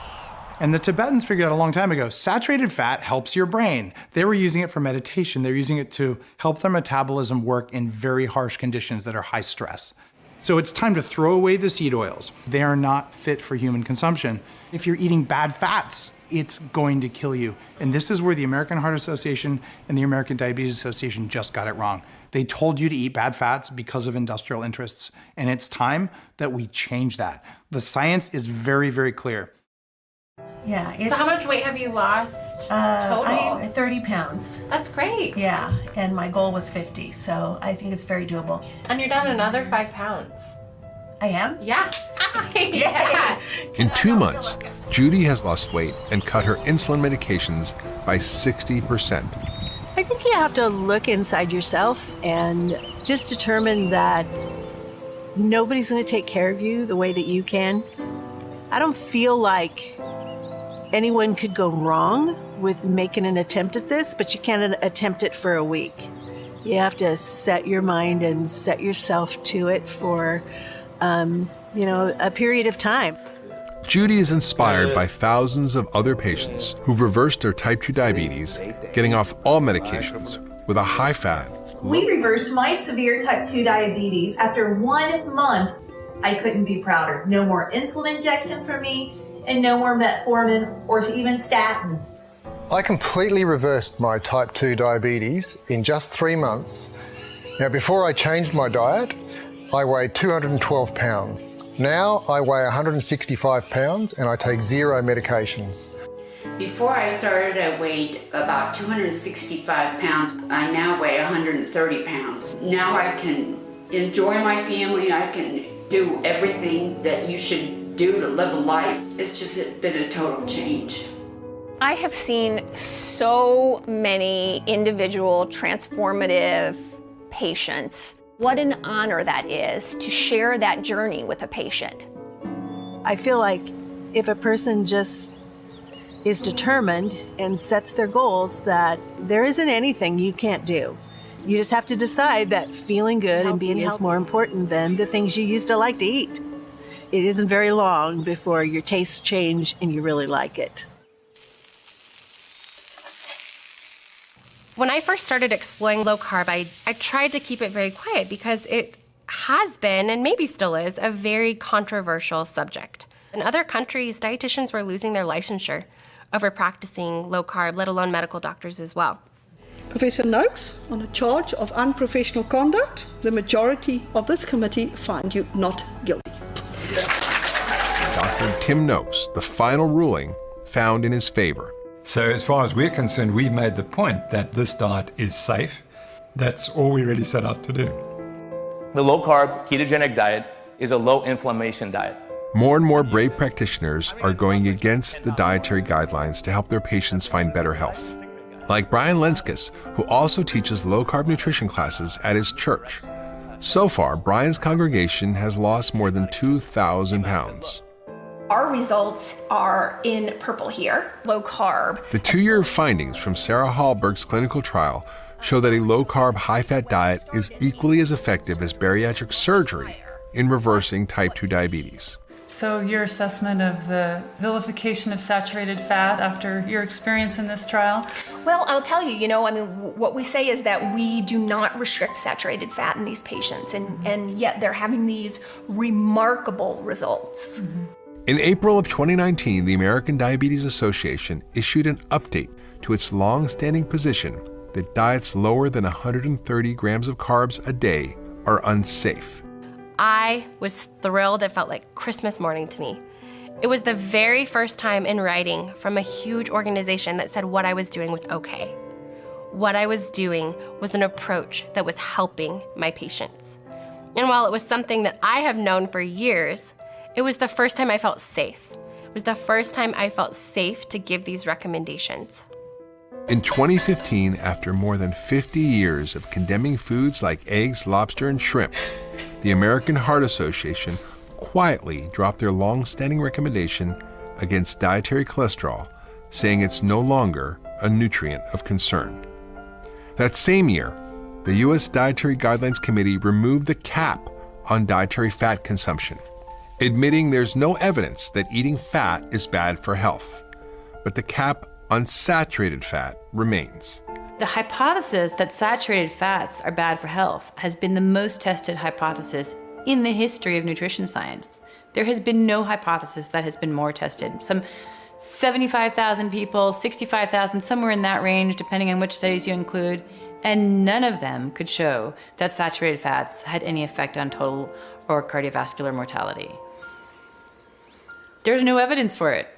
S6: And the Tibetans figured out a long time ago, saturated fat helps your brain. They were using it for meditation. They're using it to help their metabolism work in very harsh conditions that are high stress. So it's time to throw away the seed oils. They are not fit for human consumption. If you're eating bad fats, it's going to kill you. And this is where the American Heart Association and the American Diabetes Association just got it wrong. They told you to eat bad fats because of industrial interests. And it's time that we change that. The science is very, very clear.
S7: Yeah.
S9: So how much weight have you lost total?
S7: I'm 30 pounds.
S9: That's great.
S7: Yeah, and my goal was 50, so I think it's very doable.
S9: And you're down another 5 pounds.
S7: I am?
S9: Yeah. Yeah.
S10: In 2 months, Judy has lost weight and cut her insulin medications by 60%.
S7: I think you have to look inside yourself and just determine that nobody's going to take care of you the way that you can. I don't feel like anyone could go wrong with making an attempt at this, but you can't attempt it for a week. You have to set your mind and set yourself to it for, a period of time.
S10: Judy is inspired by thousands of other patients who've reversed their type 2 diabetes, getting off all medications with a high-fat.
S14: We reversed my severe type 2 diabetes after 1 month. I couldn't be prouder. No more insulin injection for me, and no more metformin or even statins.
S15: I completely reversed my type 2 diabetes in just 3 months. Now, before I changed my diet, I weighed 212 pounds. Now I weigh 165 pounds and I take 0 medications.
S20: Before I started, I weighed about 265 pounds. I now weigh 130 pounds. Now I can enjoy my family. I can do everything that you should do to live a life. It's just been a total change.
S11: I have seen so many individual transformative patients What an honor that is to share that journey with a patient.
S7: I feel like if a person just is determined and sets their goals, that there isn't anything you can't do. You just have to decide that feeling good and being healthy is more important than the things you used to like to eat. It isn't very long before your tastes change and you really like it.
S4: When I first started exploring low carb, I tried to keep it very quiet because it has been, and maybe still is, a very controversial subject. In other countries, dietitians were losing their licensure over practicing low carb, let alone medical doctors as well.
S8: Professor Noakes, on a charge of unprofessional conduct, the majority of this committee find you not guilty.
S10: Dr. Tim Noakes, the final ruling found in his favor.
S5: So as far as we're concerned, we've made the point that this diet is safe. That's all we really set out to do.
S17: The low-carb ketogenic diet is a low-inflammation diet.
S10: More and more brave practitioners are going against the dietary guidelines to help their patients find better health. Like Brian Lenskis, who also teaches low-carb nutrition classes at his church. So far, Brian's congregation has lost more than 2,000 pounds.
S11: Our results are in purple here, low carb.
S10: The 2-year findings from Sarah Hallberg's clinical trial show that a low-carb, high-fat diet is equally as effective as bariatric surgery in reversing type 2 diabetes.
S12: So your assessment of the vilification of saturated fat after your experience in this trial?
S11: Well, I'll tell you, what we say is that we do not restrict saturated fat in these patients, and yet they're having these remarkable results.
S12: Mm-hmm.
S10: In April of 2019, the American Diabetes Association issued an update to its long-standing position that diets lower than 130 grams of carbs a day are unsafe.
S4: I was thrilled. It felt like Christmas morning to me. It was the very first time in writing from a huge organization that said what I was doing was okay. What I was doing was an approach that was helping my patients. And while it was something that I have known for years, it was the first time I felt safe. It was the first time I felt safe to give these recommendations.
S10: In 2015, after more than 50 years of condemning foods like eggs, lobster, and shrimp, the American Heart Association quietly dropped their long-standing recommendation against dietary cholesterol, saying it's no longer a nutrient of concern. That same year, the U.S. Dietary Guidelines Committee removed the cap on dietary fat consumption, admitting there's no evidence that eating fat is bad for health. But the cap on saturated fat remains.
S22: The hypothesis that saturated fats are bad for health has been the most tested hypothesis in the history of nutrition science. There has been no hypothesis that has been more tested. Some 75,000 people, 65,000, somewhere in that range, depending on which studies you include, and none of them could show that saturated fats had any effect on total or cardiovascular mortality. There's no evidence for it.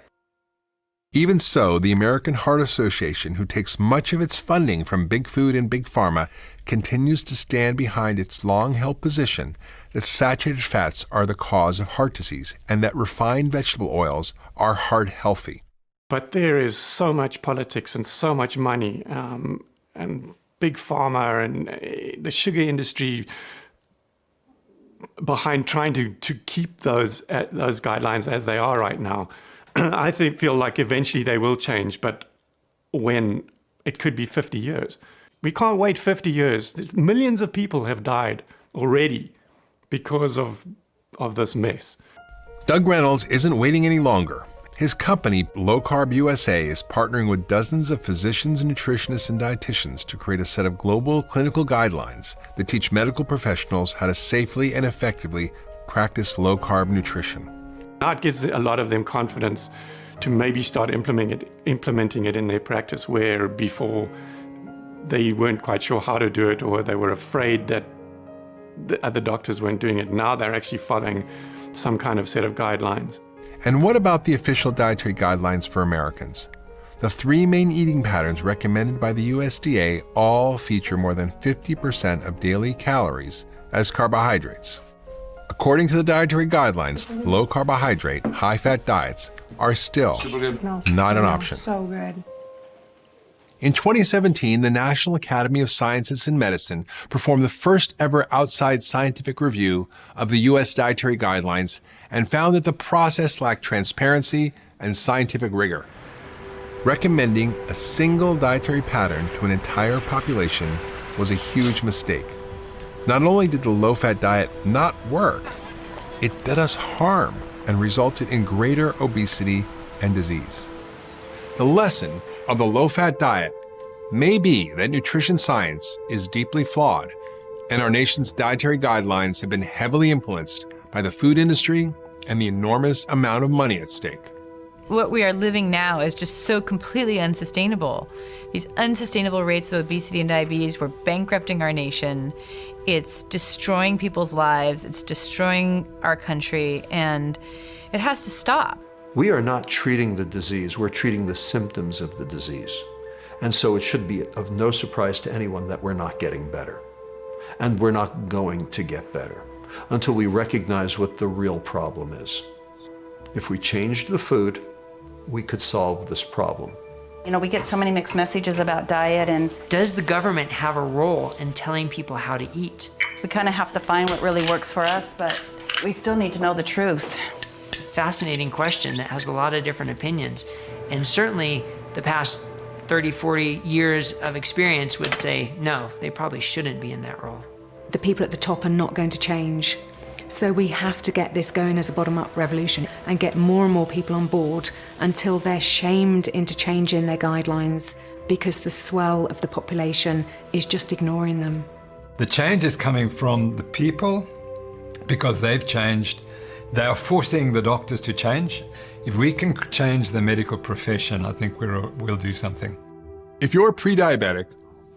S10: Even so, the American Heart Association, who takes much of its funding from big food and big pharma, continues to stand behind its long-held position that saturated fats are the cause of heart disease and that refined vegetable oils are heart healthy.
S21: But there is so much politics and so much money and big pharma and the sugar industry behind trying to keep those guidelines as they are right now. I feel like eventually they will change, but when it could be 50 years. We can't wait 50 years. Millions of people have died already because of this mess.
S10: Doug Reynolds isn't waiting any longer. His company, Low Carb USA, is partnering with dozens of physicians, nutritionists, and dietitians to create a set of global clinical guidelines that teach medical professionals how to safely and effectively practice low-carb nutrition.
S21: That gives a lot of them confidence to maybe start implementing it in their practice, where before they weren't quite sure how to do it, or they were afraid that the other doctors weren't doing it. Now they're actually following some kind of set of guidelines.
S10: And what about the official dietary guidelines for Americans? The 3 main eating patterns recommended by the USDA all feature more than 50% of daily calories as carbohydrates. According to the dietary guidelines, low-carbohydrate, high-fat diets are still not an option.
S8: So good.
S10: In 2017, the National Academy of Sciences and Medicine performed the first ever outside scientific review of the U.S. dietary guidelines and found that the process lacked transparency and scientific rigor. Recommending a single dietary pattern to an entire population was a huge mistake. Not only did the low-fat diet not work, it did us harm and resulted in greater obesity and disease. The lesson of the low-fat diet may be that nutrition science is deeply flawed, and our nation's dietary guidelines have been heavily influenced by the food industry and the enormous amount of money at stake.
S22: What we are living now is just so completely unsustainable. These unsustainable rates of obesity and diabetes, we're bankrupting our nation. It's destroying people's lives. It's destroying our country, and it has to stop.
S1: We are not treating the disease, we're treating the symptoms of the disease. And so it should be of no surprise to anyone that we're not getting better. And we're not going to get better until we recognize what the real problem is. If we changed the food, we could solve this problem.
S3: You know, we get so many mixed messages about diet, and
S29: does the government have a role in telling people how to eat?
S3: We kind of have to find what really works for us, but we still need to know the truth.
S29: Fascinating question that has a lot of different opinions. And certainly the past 30, 40 years of experience would say, no, they probably shouldn't be in that role.
S16: The people at the top are not going to change. So we have to get this going as a bottom-up revolution and get more and more people on board until they're shamed into changing their guidelines because the swell of the population is just ignoring them.
S5: The change is coming from the people because they've changed. They are forcing the doctors to change. If we can change the medical profession, I think we'll do something.
S10: If you're pre-diabetic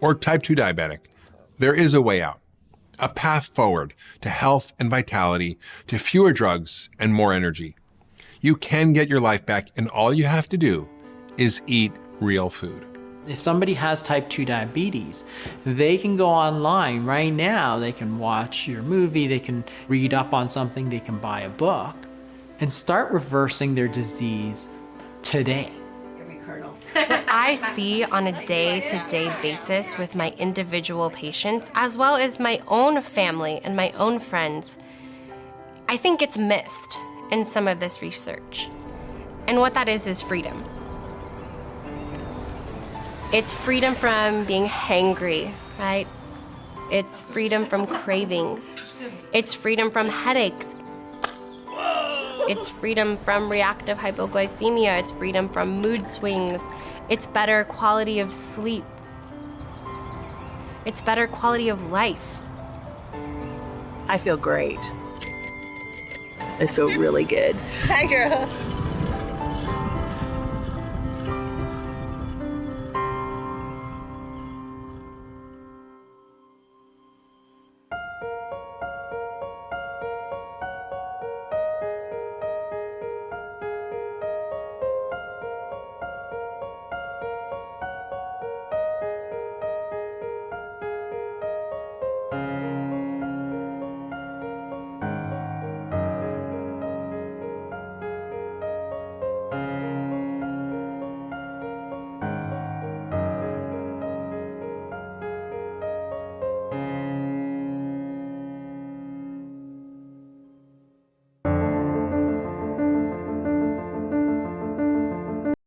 S10: or type 2 diabetic, there is a way out. A path forward to health and vitality, to fewer drugs and more energy. You can get your life back, and all you have to do is eat real food.
S19: If somebody has type 2 diabetes, they can go online right now, they can watch your movie, they can read up on something, they can buy a book, and start reversing their disease today.
S4: What I see on a day-to-day basis with my individual patients, as well as my own family and my own friends, I think it's missed in some of this research. And what that is freedom. It's freedom from being hangry, right? It's freedom from cravings. It's freedom from headaches. It's freedom from reactive hypoglycemia. It's freedom from mood swings. It's better quality of sleep. It's better quality of life.
S7: I feel great. I feel really good.
S14: Hi, girl.